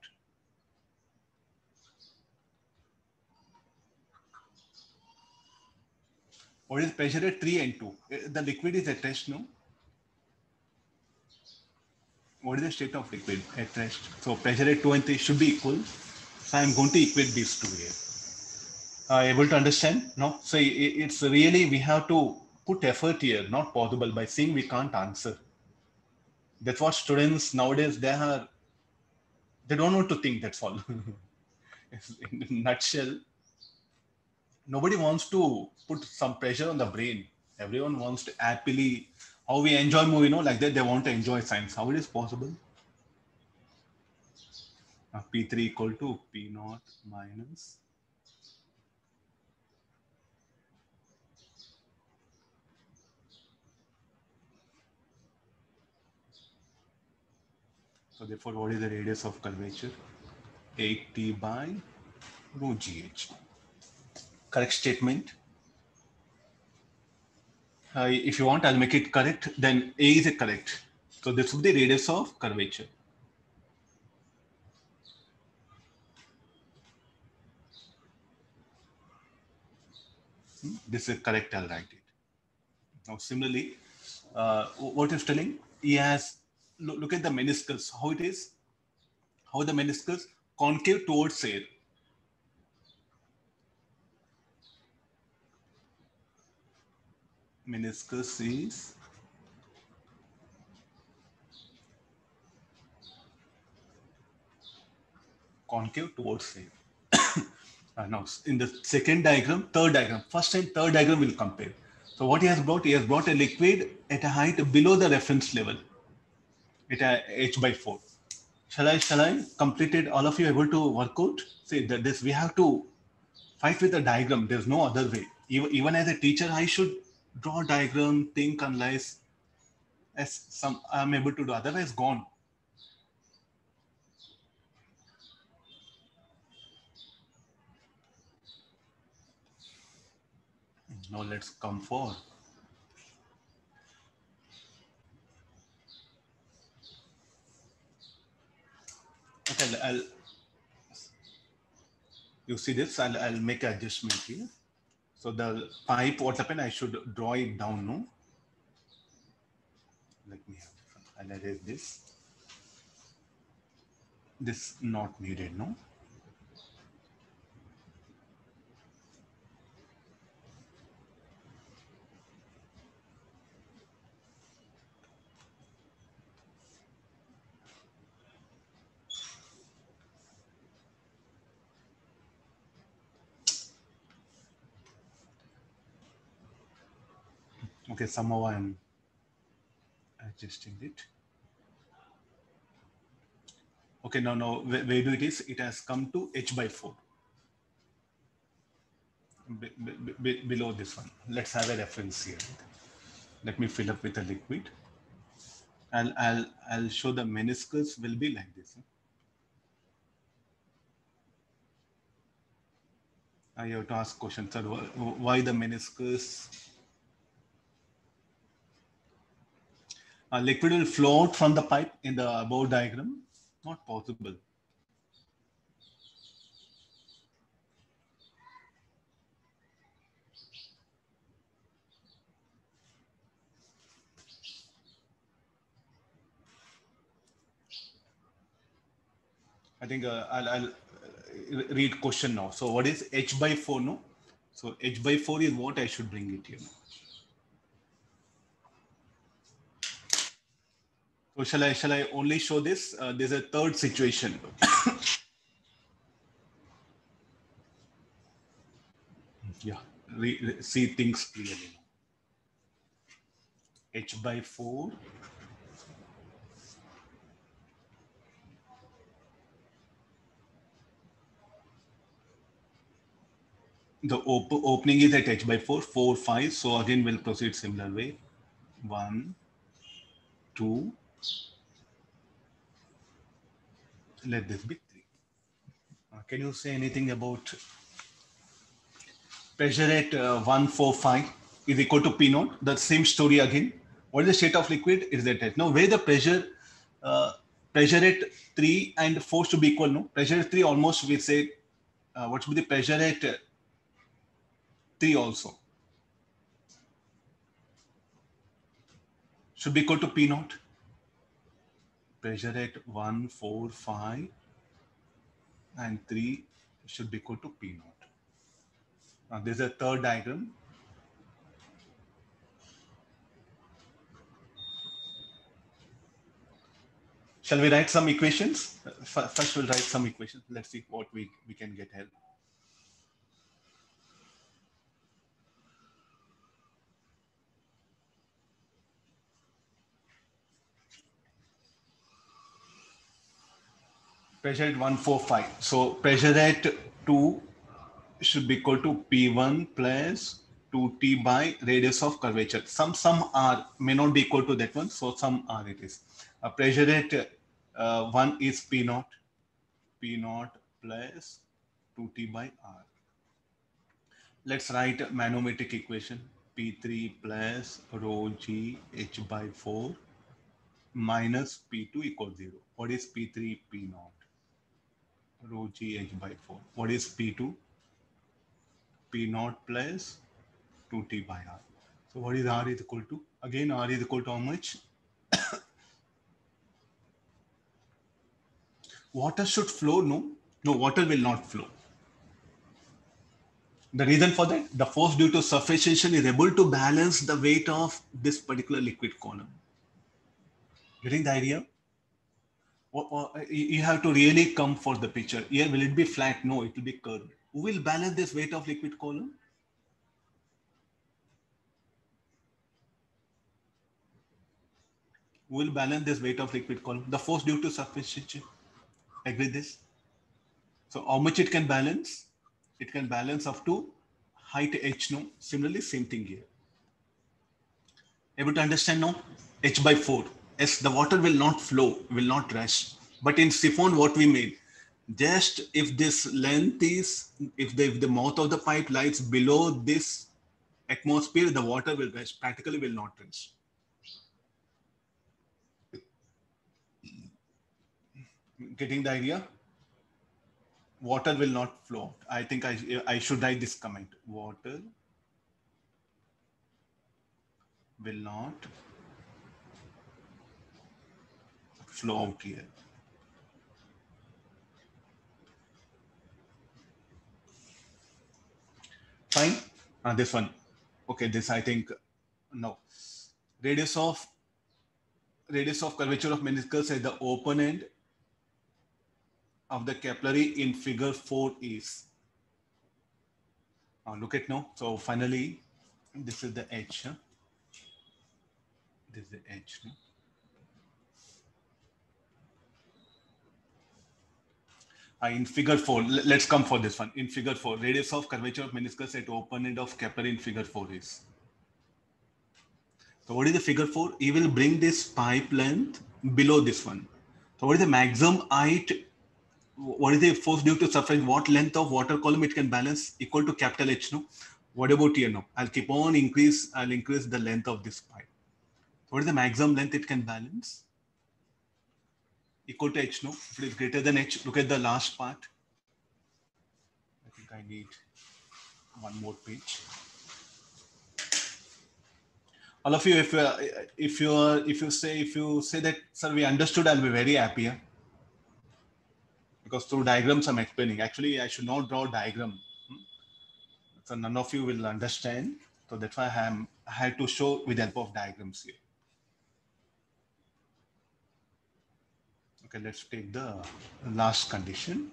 What is pressure at 3 and 2? The liquid is at rest, no? What is the state of liquid at rest? So pressure at 2 and 3 should be equal. So I'm going to equate these two here. Able to understand? No? So it's really, we have to put effort here, not possible. By saying we can't answer. That's what students nowadays, they don't want to think, that's all. In a nutshell, nobody wants to put some pressure on the brain. Everyone wants to happily, how we enjoy movie, like that, they want to enjoy science. How it is possible? P3 equal to P naught minus so therefore what is the radius of curvature? 8T by rho GH. Correct statement. If you want, I'll make it correct. Then A is correct. So this would be the radius of curvature. This is correct. I'll write it. Now, similarly, what is telling? He has look at the meniscus. How it is? How the meniscus concave towards air. Meniscus is concave towards air. Now, in the second diagram, third diagram, first and third diagram will compare. So what he has brought a liquid at a height below the reference level, at a H by 4. Shall I complete it? All of you able to work out? See that this, we have to fight with the diagram. There's no other way. Even as a teacher, I should draw a diagram, think, analyze, as I'm able to do. Otherwise, gone. Now let's come for. Okay, you see this? I'll make an adjustment here. So the pipe, what happened? I should draw it down, no? Let me have. I'll erase this. This not needed, no? Okay, somehow I'm adjusting it. Okay, now where do it is? It has come to H by 4. Below this one. Let's have a reference here. Let me fill up with a liquid. I'll show the meniscus will be like this. I have to ask questions. Sir, why the meniscus? Liquid will flow out from the pipe in the above diagram. Not possible. I think I'll read question now. So what is H by 4? No. So H by 4 is what I should bring it here. So shall I only show this? There's a third situation. Yeah, see things clearly. H by 4. The opening is at H by 4, 4, 5. So again, we'll proceed similar way. 1, 2. Let this be 3. Can you say anything about pressure at 145 is equal to P naught? The same story again. What is the state of liquid? Is that it? Now, where the uh, pressure at 3 and 4 should be equal, no? Pressure at 3 almost we say, what should be the pressure at 3 also? Should be equal to P naught. Pressure at 145 and 3 should be equal to P naught. Now, there's a third diagram. Shall we write some equations? First, we'll write some equations. Let's see what we can get help. Pressure at 145. So pressure at 2 should be equal to P1 plus 2T by radius of curvature. Some R may not be equal to that one. So some R it is. Pressure at 1 is P naught. P naught plus 2T by R. Let's write manometric equation. P3 plus rho G H by 4 minus P2 equals 0. What is P3? P naught. Rho G H by 4. What is P2? P naught plus 2T by R. So what is R is equal to? Again, R is equal to how much? Water should flow? No. No, water will not flow. The reason for that, the force due to surface tension is able to balance the weight of this particular liquid column. Getting the idea? You have to really come for the picture. Here, will it be flat? No, it will be curved. Who will balance this weight of liquid column? Who will balance this weight of liquid column? The force due to surface tension. Agree this? So how much it can balance? It can balance up to height h. No, similarly, same thing here. Able to understand now? H by 4. Yes, the water will not flow, will not rush. But in siphon, what we made? Just if this length is, if the mouth of the pipe lies below this atmosphere, the water will rush, practically will not rush. Getting the idea? Water will not flow. I think I should write this comment. Water will not flow out here. Fine. This one. Okay, this I think no. Radius of curvature of meniscus at the open end of the capillary in figure 4 is. Look at now. So finally, this is the H. Huh? This is the H. Huh? In figure 4, let's come for this one. In figure 4, radius of curvature of meniscus at open end of capillary in figure 4 is. So what is the figure 4? He will bring this pipe length below this one. So what is the maximum height? What is the force due to surface? What length of water column it can balance? Equal to capital H. No. What about here now? I'll keep on increase. I'll increase the length of this pipe. So what is the maximum length it can balance? Equal to H. No. If it is greater than H, look at the last part. I think I need one more page. All of you, if you say that, sir, we understood, I'll be very happy. Huh? Because through diagrams I'm explaining. Actually, I should not draw a diagram. So none of you will understand. So that's why I had to show with the help of diagrams here. Okay, let's take the last condition.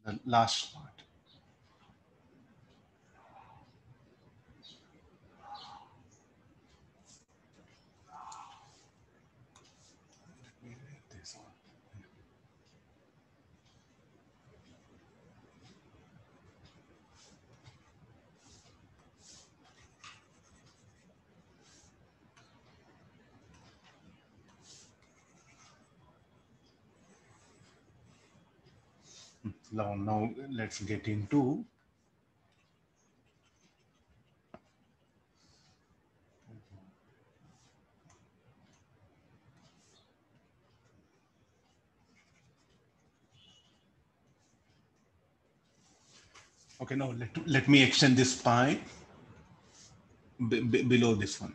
The last part. Let me read this one. Now let's get into okay, now let me extend this pi below this one.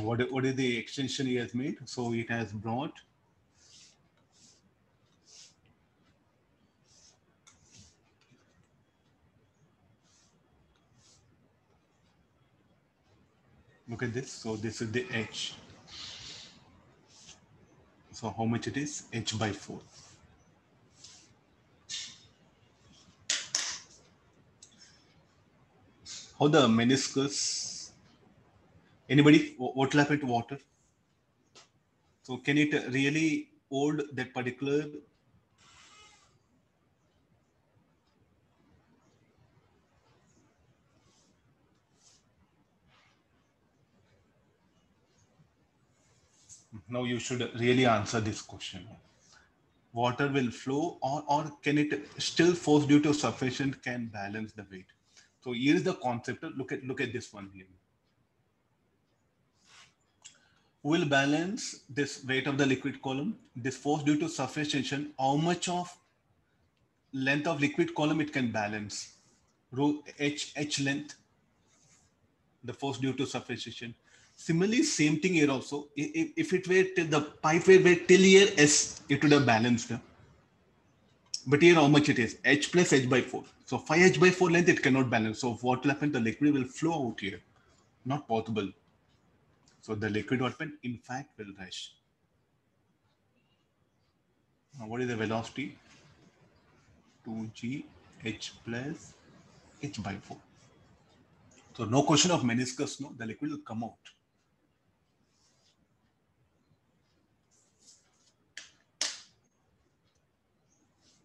What is the extension he has made? So it has brought look at this. So this is the h. So how much it is? H by 4. How the meniscus? Anybody? What will happen to water? So can it really hold that particular? Now you should really answer this question. Water will flow, or can it still force due to sufficient can balance the weight? So here is the concept. Look at this one here. Will balance this weight of the liquid column, this force due to surface tension, how much of length of liquid column it can balance. Rho h length, the force due to surface tension. Similarly, same thing here also. If it were till the pipe were till here s, it would have balanced. But here how much it is? H plus h by 4. So 5h by 4 length it cannot balance. So what will happen? The liquid will flow out here. Not possible. So the liquid what happen? In fact will rush. Now what is the velocity? 2g h plus h by 4. So no question of meniscus, no, the liquid will come out.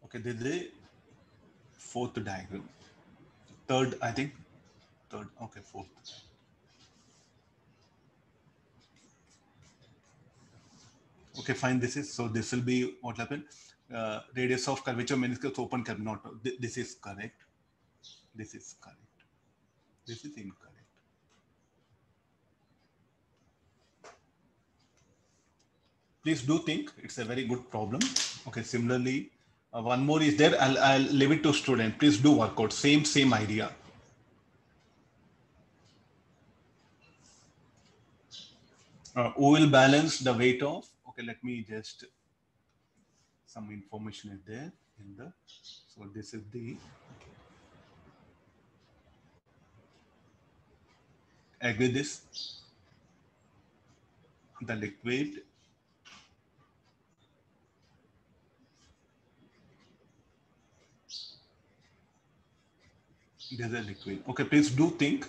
Okay, this is the fourth diagram. Third, I think. Third, okay, fourth. Okay, fine. This will be what happened. Radius of curvature meniscus open curve. Not this is correct. This is correct. This is incorrect. Please do think it's a very good problem. Okay, similarly, one more is there. I'll leave it to student. Please do work out. Same idea. Who will balance the weight of? Okay, let me just some information is there in the. So this is the agree this. The liquid there's a liquid. Okay, please do think.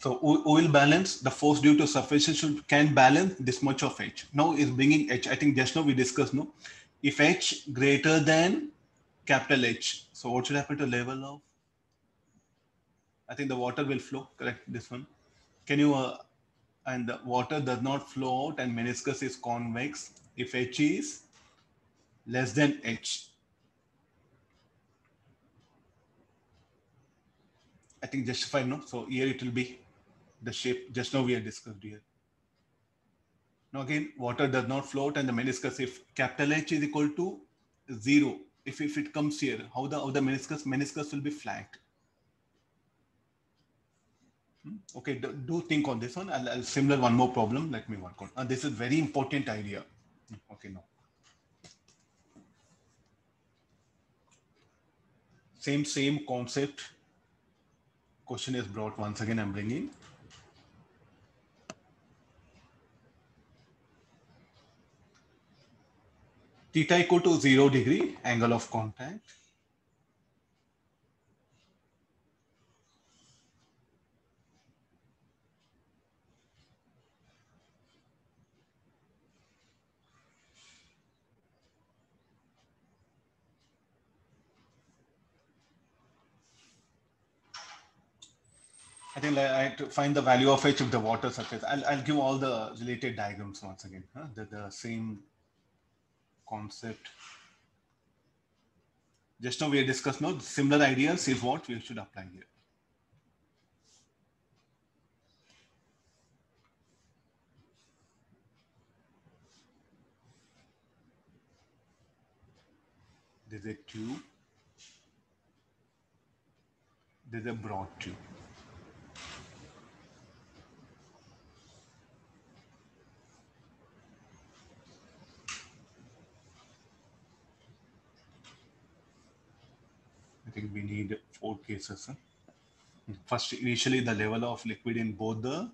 So who will balance the force due to sufficient can balance this much of H. Now is bringing H. I think just now we discussed, no? If H greater than capital H, so what should happen to level of? I think the water will flow, correct, this one. Can you, and the water does not flow out and meniscus is convex if H is less than H. I think justified, no? So here it will be the shape, just now we have discussed here. Now again, water does not float and the meniscus, if capital H is equal to 0, if it comes here, how the meniscus will be flat. Okay, do think on this one. I'll similar one more problem. Let me work on. This is very important idea. Okay, no. Same concept. Question is brought once again. I'm bringing. Theta equal to 0 degree angle of contact. I think I have to find the value of H of the water surface. I'll give all the related diagrams once again. Huh? The same concept. Just now we discussed now similar ideas is what we should apply here. There's a tube. There's a broad tube. I think we need 4 cases. Huh? First, initially the level of liquid in both the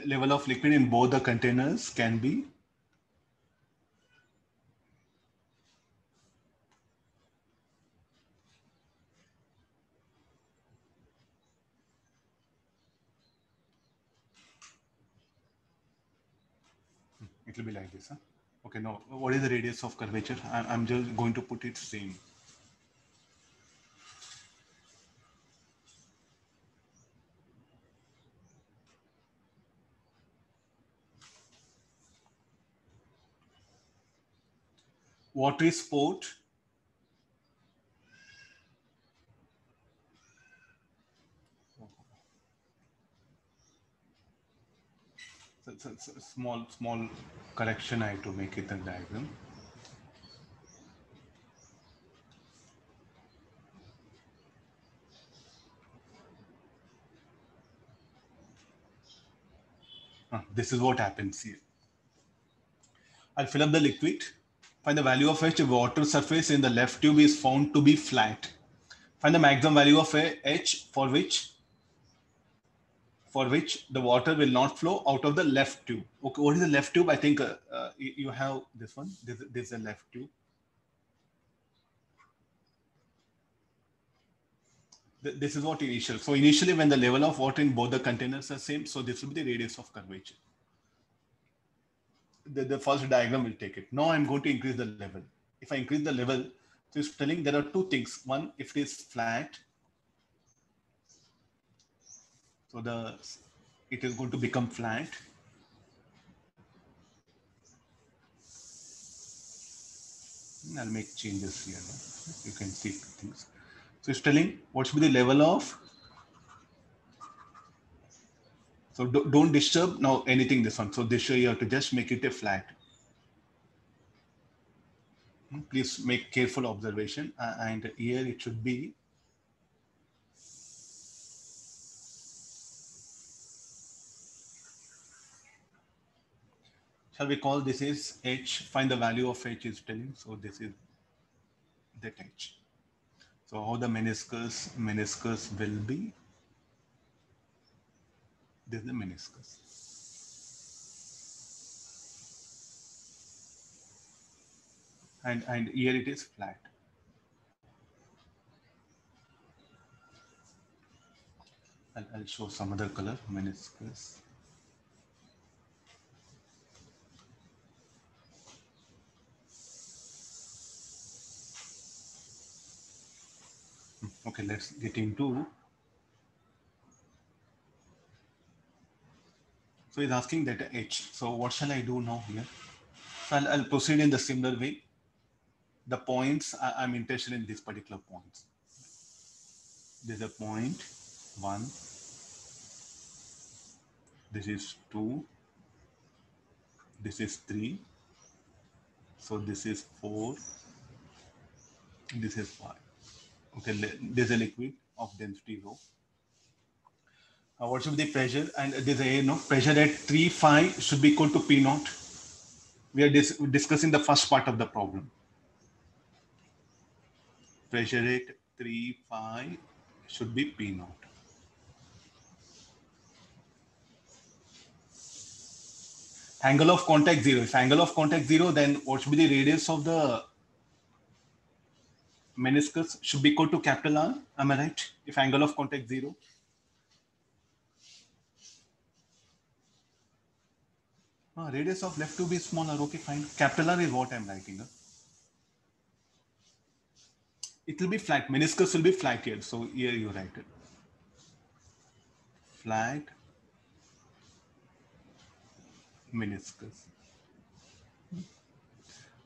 level of liquid in both the containers can be it will be like this. Huh? Okay, now what is the radius of curvature? I'm just going to put it same. Water sport. So small correction I have to make it a diagram. This is what happens here. I'll fill up the liquid. Find the value of H. Water surface in the left tube is found to be flat. Find the maximum value of H for which the water will not flow out of the left tube. Okay, what is the left tube? I think you have this one. This is the left tube. This is what initial. So initially when the level of water in both the containers are same, so this will be the radius of curvature. The first diagram will take it. Now I'm going to increase the level. If I increase the level, so it's telling there are two things. One, if it is flat, so it is going to become flat. I'll make changes here. You can see things. So it's telling what should be the level of. So don't disturb now anything this one. So this year you have to just make it a flat. Please make careful observation. And here it should be Shall we call this is H? Find the value of H is telling. So this is that H. So how the meniscus will be? This is the meniscus. And here it is flat. I'll show some other color, meniscus. Okay, let's get into. So he's asking that H. So what shall I do now here? So I'll proceed in the similar way. The points, I'm interested in these particular points. There's a point 1. This is 2. This is 3. So this is 4. This is 5. Okay, there's a liquid of density rho. What should be the pressure? And there's a pressure at 3 phi should be equal to P naught. We are discussing the first part of the problem. Pressure at 3 phi should be P naught. Angle of contact 0. If angle of contact 0, then what should be the radius of the meniscus? Should be equal to capital R. Am I right? If angle of contact 0. Radius of left to be smaller. Okay, fine. Capital R is what I'm writing. It will be flat. Meniscus will be flat here. So here you write it. Flat meniscus.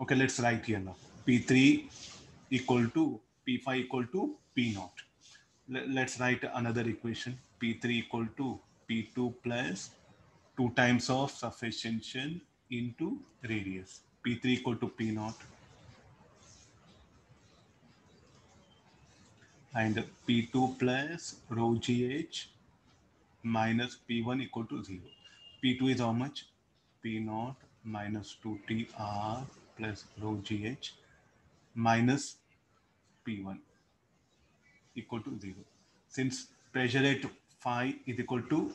Okay, let's write here now. P3 equal to P5 equal to P naught. Let's write another equation. P3 equal to P2 plus 2 times of surface tension into radius. P3 equal to P naught. And P2 plus rho GH minus P1 equal to 0. P2 is how much? P naught minus 2TR plus rho GH minus P1 equal to 0. Since pressure at phi is equal to,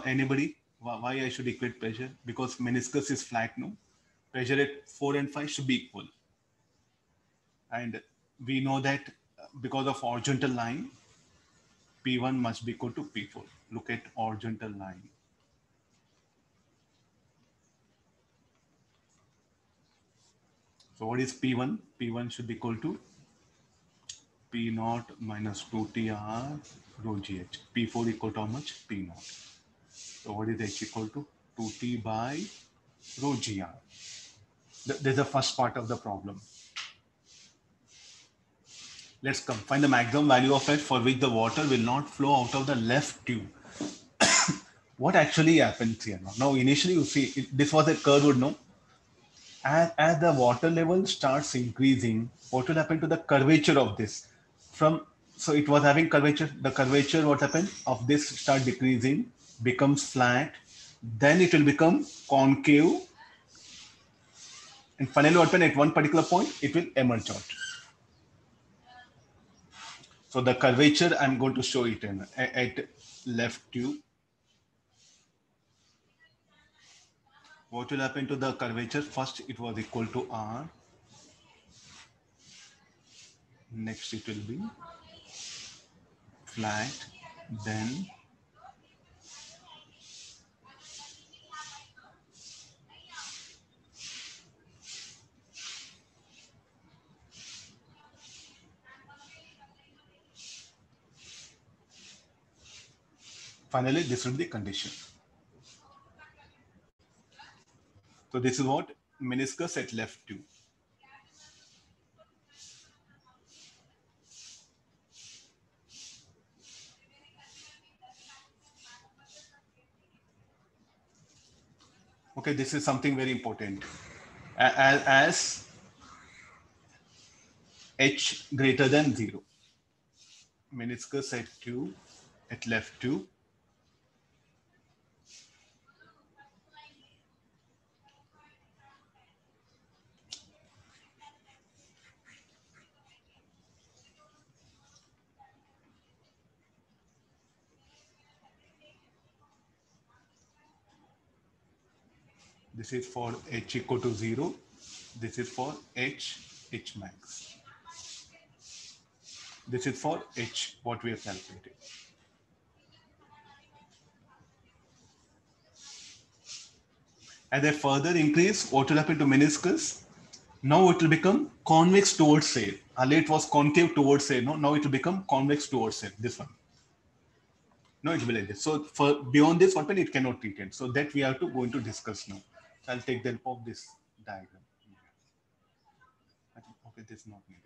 anybody, why I should equate pressure? Because meniscus is flat, no? Pressure at 4 and 5 should be equal. And we know that because of horizontal line, P1 must be equal to P4. Look at horizontal line. So what is P1? P1 should be equal to P naught minus 2TR rho GH. P4 equal to how much? P naught. So what is H equal to? 2T by rho GR. There's the first part of the problem. Let's come find the maximum value of H for which the water will not flow out of the left tube. What actually happens here now? Now initially you see this was a curve, no? As the water level starts increasing, what will happen to the curvature of this? So it was having curvature. The curvature, what happened of this start decreasing, becomes flat. Then it will become concave. And finally, what happened at one particular point, it will emerge out. So the curvature, I'm going to show it at left tube. What will happen to the curvature? First, it was equal to R. Next, it will be flat. Then finally, this will be the condition. So this is what meniscus at left tube. Okay, this is something very important. As H greater than 0, meniscus at left tube This is for H equal to 0. This is for H max. This is for H, what we have calculated. As I further increase, what will happen to meniscus? Now it will become convex towards A. Earlier it was concave towards A. No, now it will become convex towards A. This one. No, it will be like this. So for beyond this, what it cannot retain. So that we have to go into discuss now. So I'll take the help of this diagram. I think, okay, this is not needed.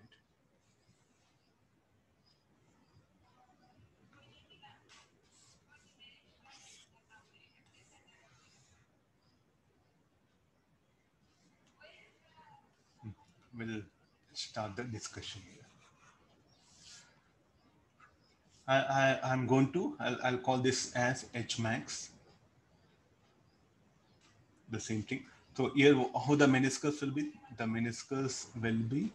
We'll start the discussion here. I'm going to, I'll call this as H max. The same thing. So here, how the meniscus will be? The meniscus will be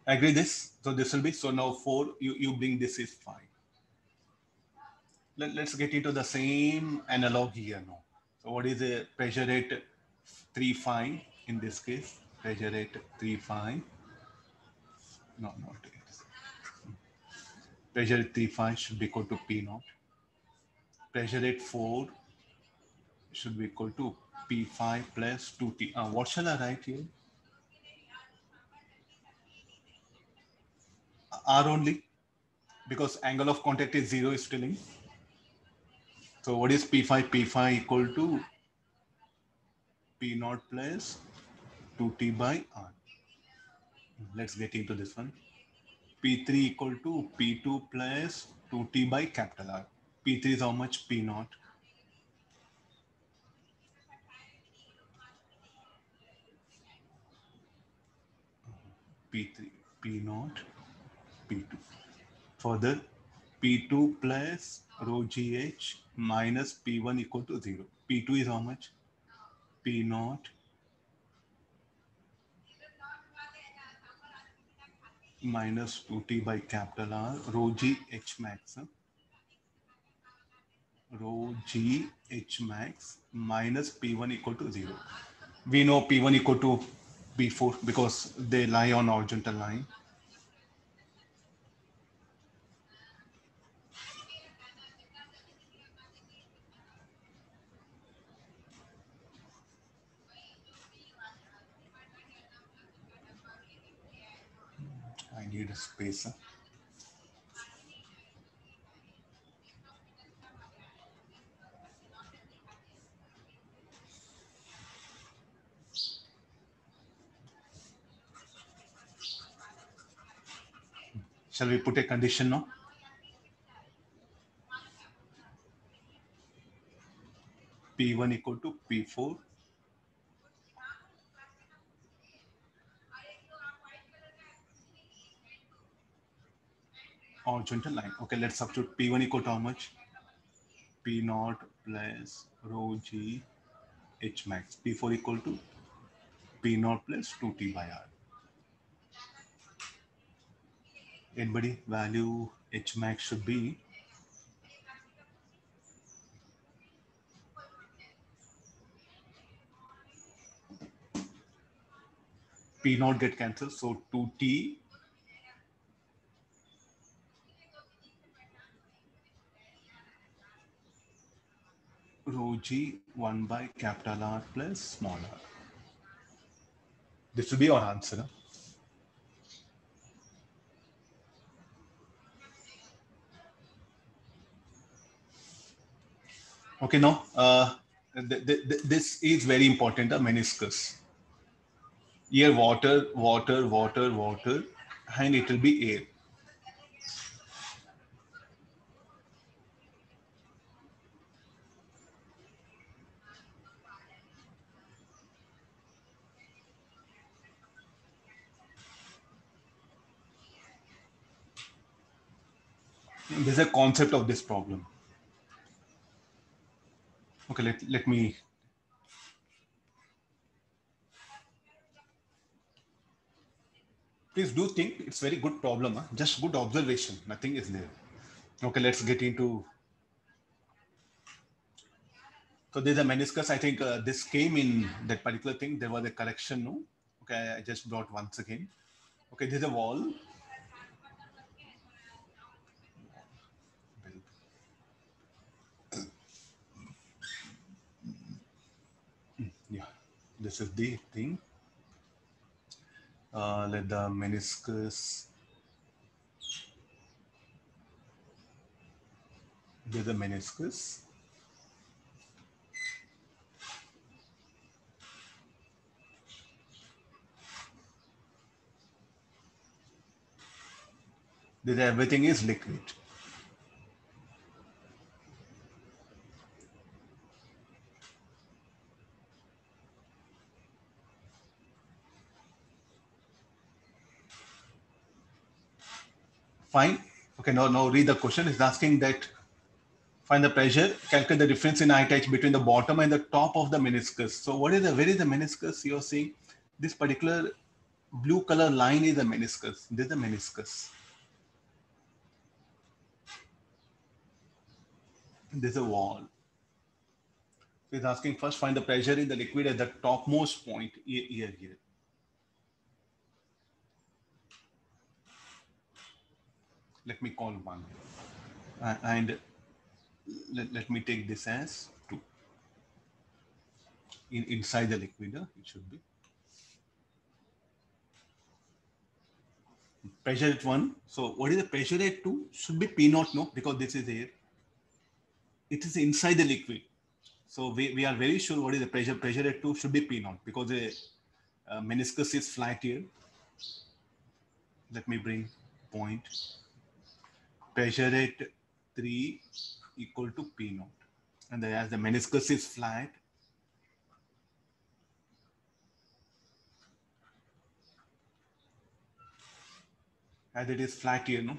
agree this. So this will be, so now 4, you bring this is 5. Let's get into the same analog here now. So what is a pressure rate 3.5 in this case? Pressure rate 3.5. No, not it. Pressure rate 3.5 should be equal to P naught. Pressure rate 4 should be equal to P5 plus 2T. What shall I write here? R only, because angle of contact is 0 is still in. So what is P5? P5 equal to P naught plus 2T by R. Let's get into this one. P3 equal to P2 plus 2T by capital R. P3 is how much? P naught. P3, P naught, P2. Further, P2 plus rho GH minus P1 equal to 0. P2 is how much? P naught minus 2T by capital R, rho GH max. Rho GH max minus P1 equal to 0. We know P1 equal to P4 because they lie on horizontal line. I need a spacer. Shall we put a condition now? P1 equal to P4. Horizontal line. Okay, let's substitute P1 equal to how much? P naught plus rho G H max. P4 equal to P naught plus 2T by R. Anybody value H max should be P naught get cancelled. So 2T rho G 1 by capital R plus small r. This will be our answer. Okay, now this is very important, the meniscus. Here water, water, water, water, and it will be air. There's a concept of this problem. Okay, let me. Please do think it's very good problem, huh? Just good observation. Nothing is there. Okay, let's get into. So there's a meniscus. I think this came in that particular thing. There was a correction, no? Okay, I just brought once again. Okay, there's a wall. Yeah, this is the thing. Let the meniscus. There's a meniscus. There's everything is liquid. Fine. Okay, now read the question. It's asking that find the pressure, calculate the difference in height h between the bottom and the top of the meniscus. So where is the meniscus you're seeing? This particular blue color line is the meniscus. This is the meniscus. This is a wall. So it's asking first find the pressure in the liquid at the topmost point here. Let me call 1. And let me take this as 2. Inside the liquid, it should be. Pressure at 1. So what is the pressure at 2? Should be P naught, no? Because this is air. It is inside the liquid. So we are very sure what is the pressure. Pressure at 2 should be P naught because the meniscus is flat here. Let me bring point. Pressure at 3 equal to P naught. And as the meniscus is flat, as it is flat here, no?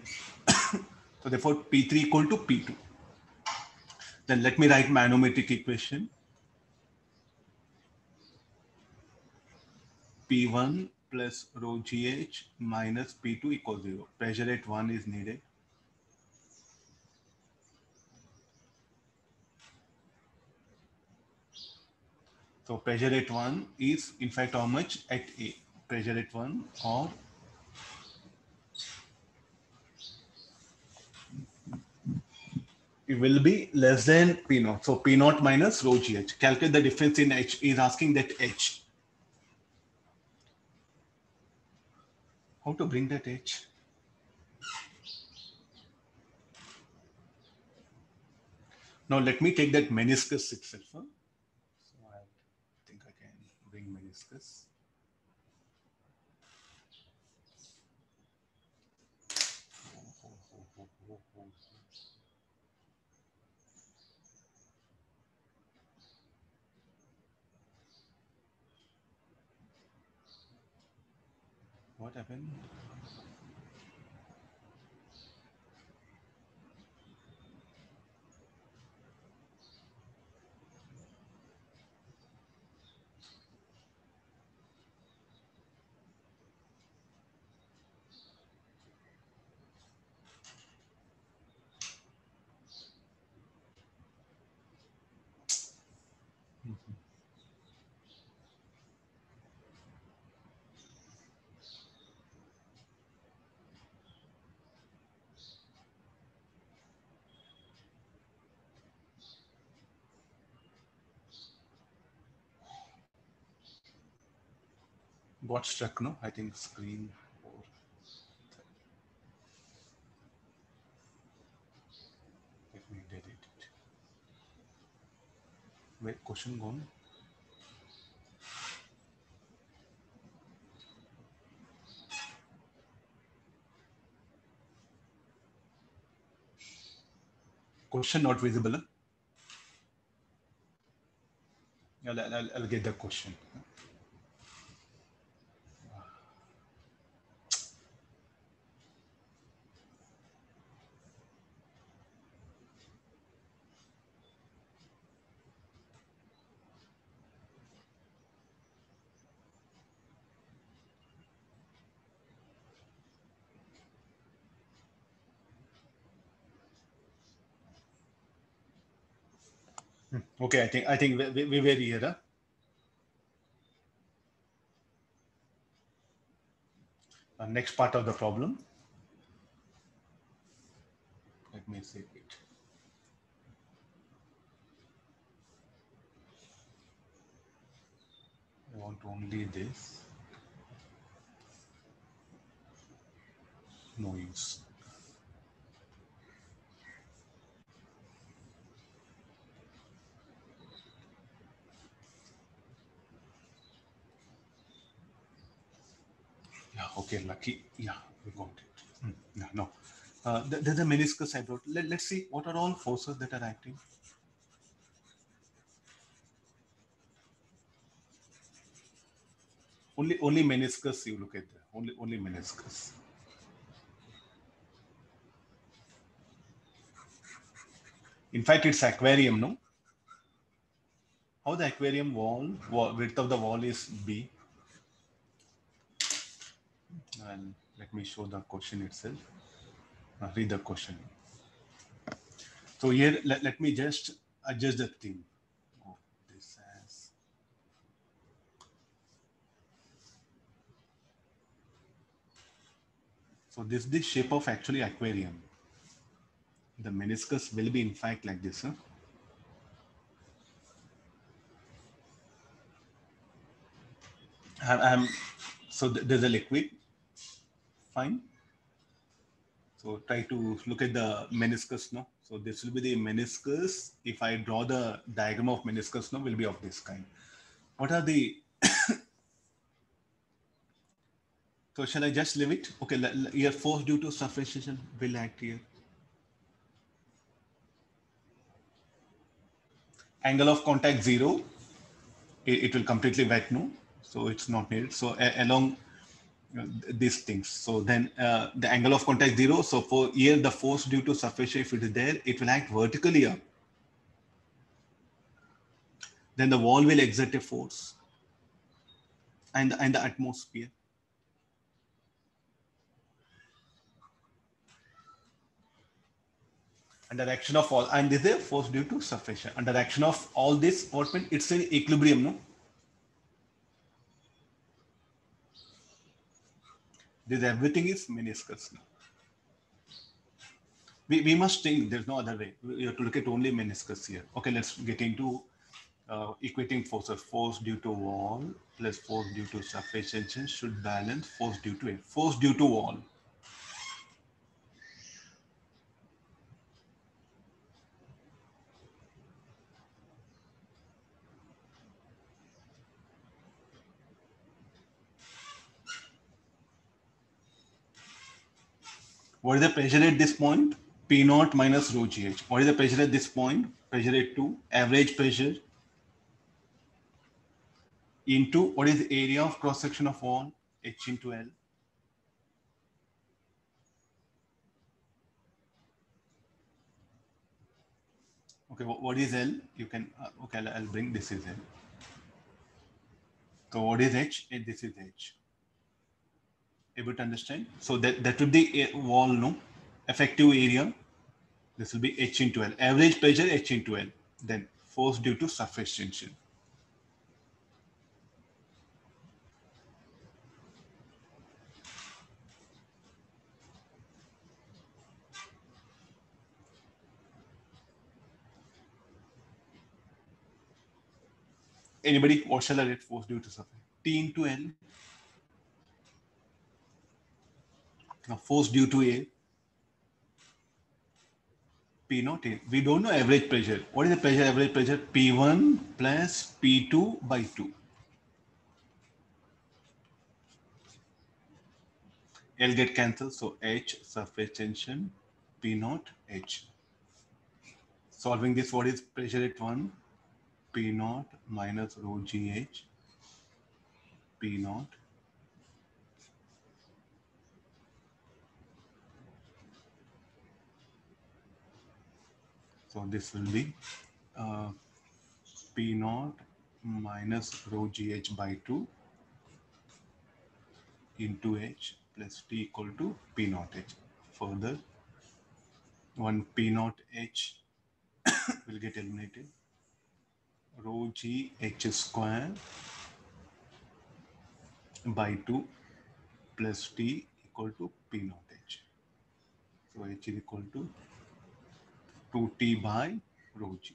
So therefore P3 equal to P2. Then let me write manometric equation. P1 plus rho GH minus P2 equals 0. Pressure at 1 is needed. So pressure at 1 is in fact how much at A? Pressure at 1 or it will be less than P naught. So P naught minus rho GH. Calculate the difference in H. Is asking that H. How to bring that H? Now let me take that meniscus itself. Huh? So I think I can bring meniscus. What happened? Got stuck, no? I think screen. Let me delete it. Wait, question gone. Question not visible. Huh? I'll get the question. Okay, I think we were here. Huh? Next part of the problem. Let me see it. I want only this. No use. Yeah, okay, lucky. Yeah, we got it. Yeah, no. There's a meniscus I wrote. Let's see what are all forces that are acting. Only meniscus you look at there. Only meniscus. In fact, it's aquarium, no? How the aquarium wall width of the wall is B. And let me show the question itself. Read the question. So here, let me just adjust the thing. Oh, this as so this is the shape of actually aquarium. The meniscus will be in fact like this. Huh? So there's a liquid. Fine. So try to look at the meniscus now. So this will be the meniscus. If I draw the diagram of meniscus now, will be of this kind. What are the? So shall I just leave it? Okay, here force due to surface tension will act here. Angle of contact 0. It will completely wet, no? So it's not needed. So along these things. So then the angle of contact 0. So for here the force due to surface, if it is there, it will act vertically up. Then the wall will exert a force and the atmosphere. Under action of all, and this is a force due to surface. Under action of all this, what means it's in equilibrium, no? This everything is meniscus now. We must think there's no other way. We have to look at only meniscus here. Okay, let's get into equating forces. Force due to wall plus force due to surface tension should balance force due to a force due to wall. What is the pressure at this point? P naught minus rho gh. What is the pressure at this point? Pressure at 2. Average pressure into what is the area of cross section of wall? H into L. Okay, what is L? You can, okay, I'll bring this is L. So what is H? This is H. Able to understand? So that would be a wall, no? Effective area. This will be H into L. Average pressure H into L. Then force due to surface tension. Anybody, what shall I write force due to surface? T into L. Now force due to A. P naught A. We don't know average pressure. What is the pressure? Average pressure P1 plus P2 by 2. L get cancelled. So H surface tension P naught H. Solving this, what is pressure at 1? P naught minus rho GH P naught. So this will be P naught minus rho GH by 2 into H plus T equal to P naught H. Further, one P naught H will get eliminated. rho g h square by 2 plus t equal to p naught h. So h is equal to 2t by rho g.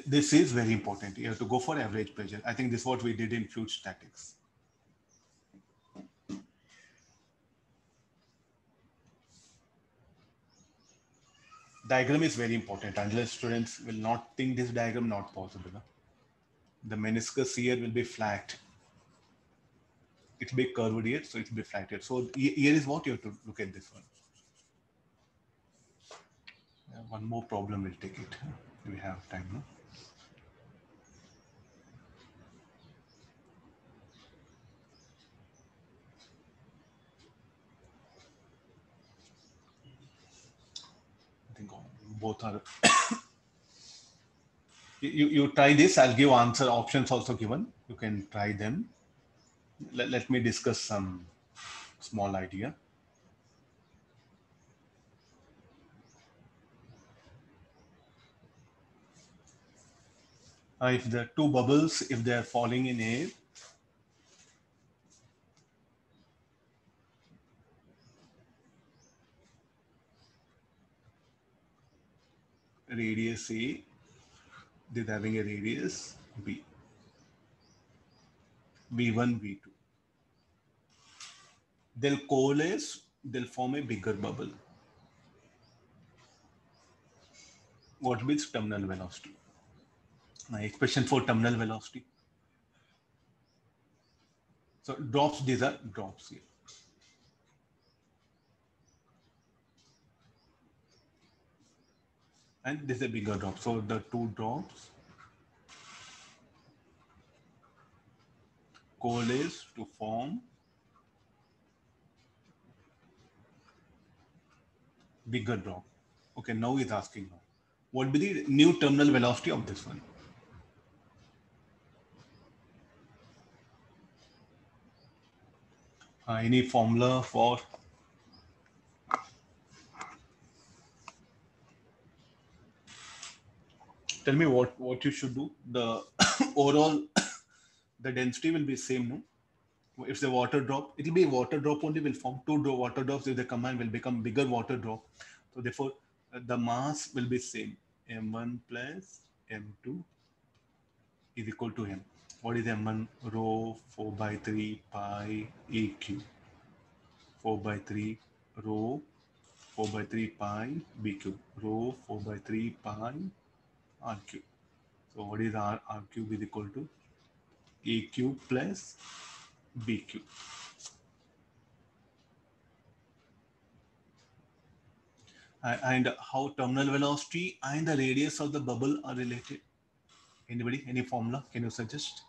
This is very important. You have to go for average pressure. I think this is what we did in fluid statics. Diagram is very important. Unless students will not think this diagram not possible. The meniscus here will be flat. It will be curved here, so it will be flat here. So here is what you have to look at this one. One more problem will take it. We have time, no? I think both are. you try this. I'll give answer options also given. You can try them. Let me discuss some small idea. If the two bubbles, if they are falling in air, radius A, they're having a radius B, V1, V2. They'll coalesce, they'll form a bigger bubble. What will be its terminal velocity? My expression for terminal velocity. So drops, these are drops here. And this is a bigger drop. So the two drops coalesce to form bigger drop. Okay, now he's asking now. What will be the new terminal velocity of this one? Any formula for tell me what you should do. The overall the density will be same, no? If the water drop, it will be water drop only will form two water drops. If they combine, will become bigger water drop. So therefore, the mass will be same. M1 plus M2 is equal to M. What is M1? Rho 4 by 3 pi AQ. 4 by 3 rho 4 by 3 pi BQ. Rho 4 by 3 pi RQ. So what is R cube is equal to AQ plus BQ. And how terminal velocity and the radius of the bubble are related? Anybody? Any formula? Can you suggest?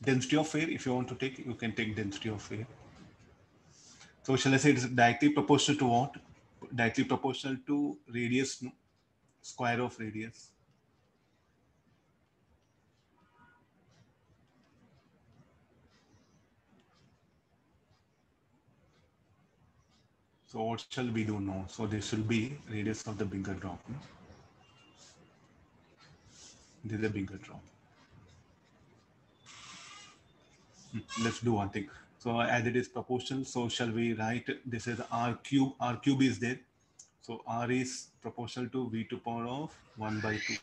Density of air, if you want to take, you can take density of air. So shall I say it is directly proportional to what? Directly proportional to radius, no? Square of radius. So what shall we do now? So this will be radius of the bigger drop. No? This is a bigger drop. Let's do one thing. So as it is proportional, so shall we write this is R cube. R cube is there. So R is proportional to V to power of 1 by 2.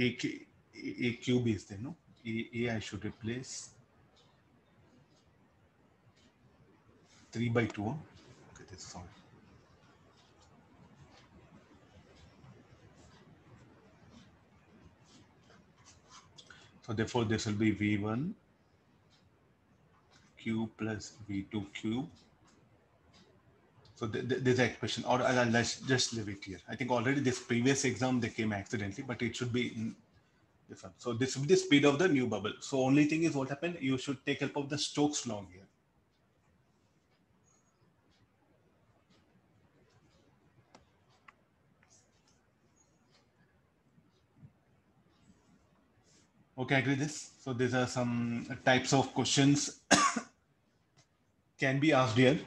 A cube is there, no? A I should replace 3 by 2. Okay, this sorry. So therefore this will be V1 cube plus V2 cube. So there's an expression, or let's just leave it here. I think already this previous exam they came accidentally, but it should be This one. So this will be the speed of the new bubble. So only thing is what happened, you should take help of the Stokes law here. Okay, agree this. So these are some types of questions can be asked here.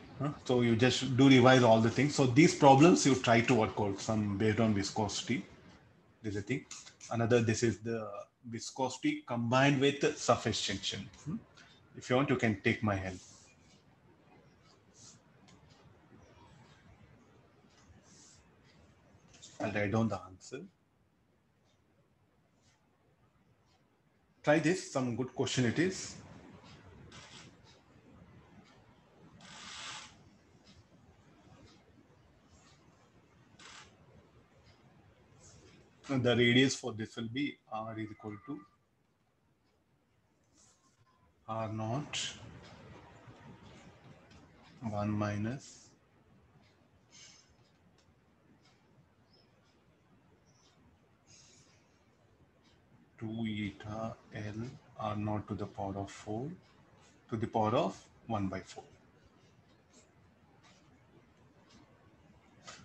So you just do revise all the things. So these problems you try to work out some based on viscosity. This is the thing. Another, this is the viscosity combined with surface tension. If you want, you can take my help. I'll write down the answer. Try this, some good question it is. The radius for this will be R is equal to R naught 1 minus two eta L R naught to the power of 4 to the power of 1 by 4.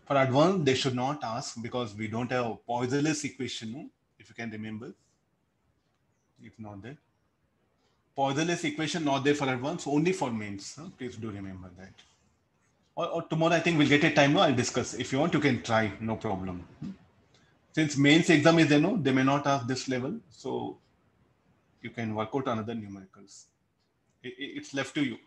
For advanced, they should not ask because we don't have a Poiseuille's equation, no? If you can remember. If not there. Poiseuille's equation not there for advanced, only for mains. Please do remember that. Or tomorrow, I think we'll get a time now. I'll discuss. If you want, you can try. No problem. Since mains exam is there, no, they may not ask this level. So you can work out another numericals. It's left to you.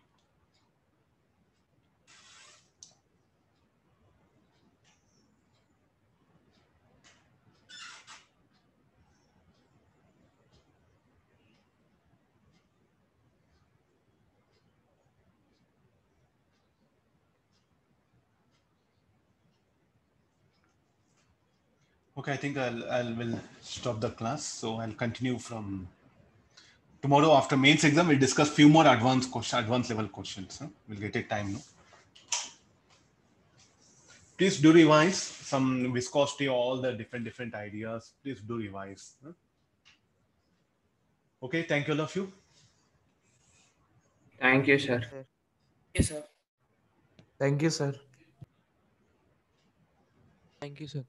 Okay, I think will stop the class. So I'll continue from tomorrow after mains exam. We'll discuss few more advanced level questions. We'll get a time now. Please do revise some viscosity, all the different ideas. Please do revise. Okay, thank you all of you. Thank you, sir. Yes, sir. Thank you, sir. Thank you, sir.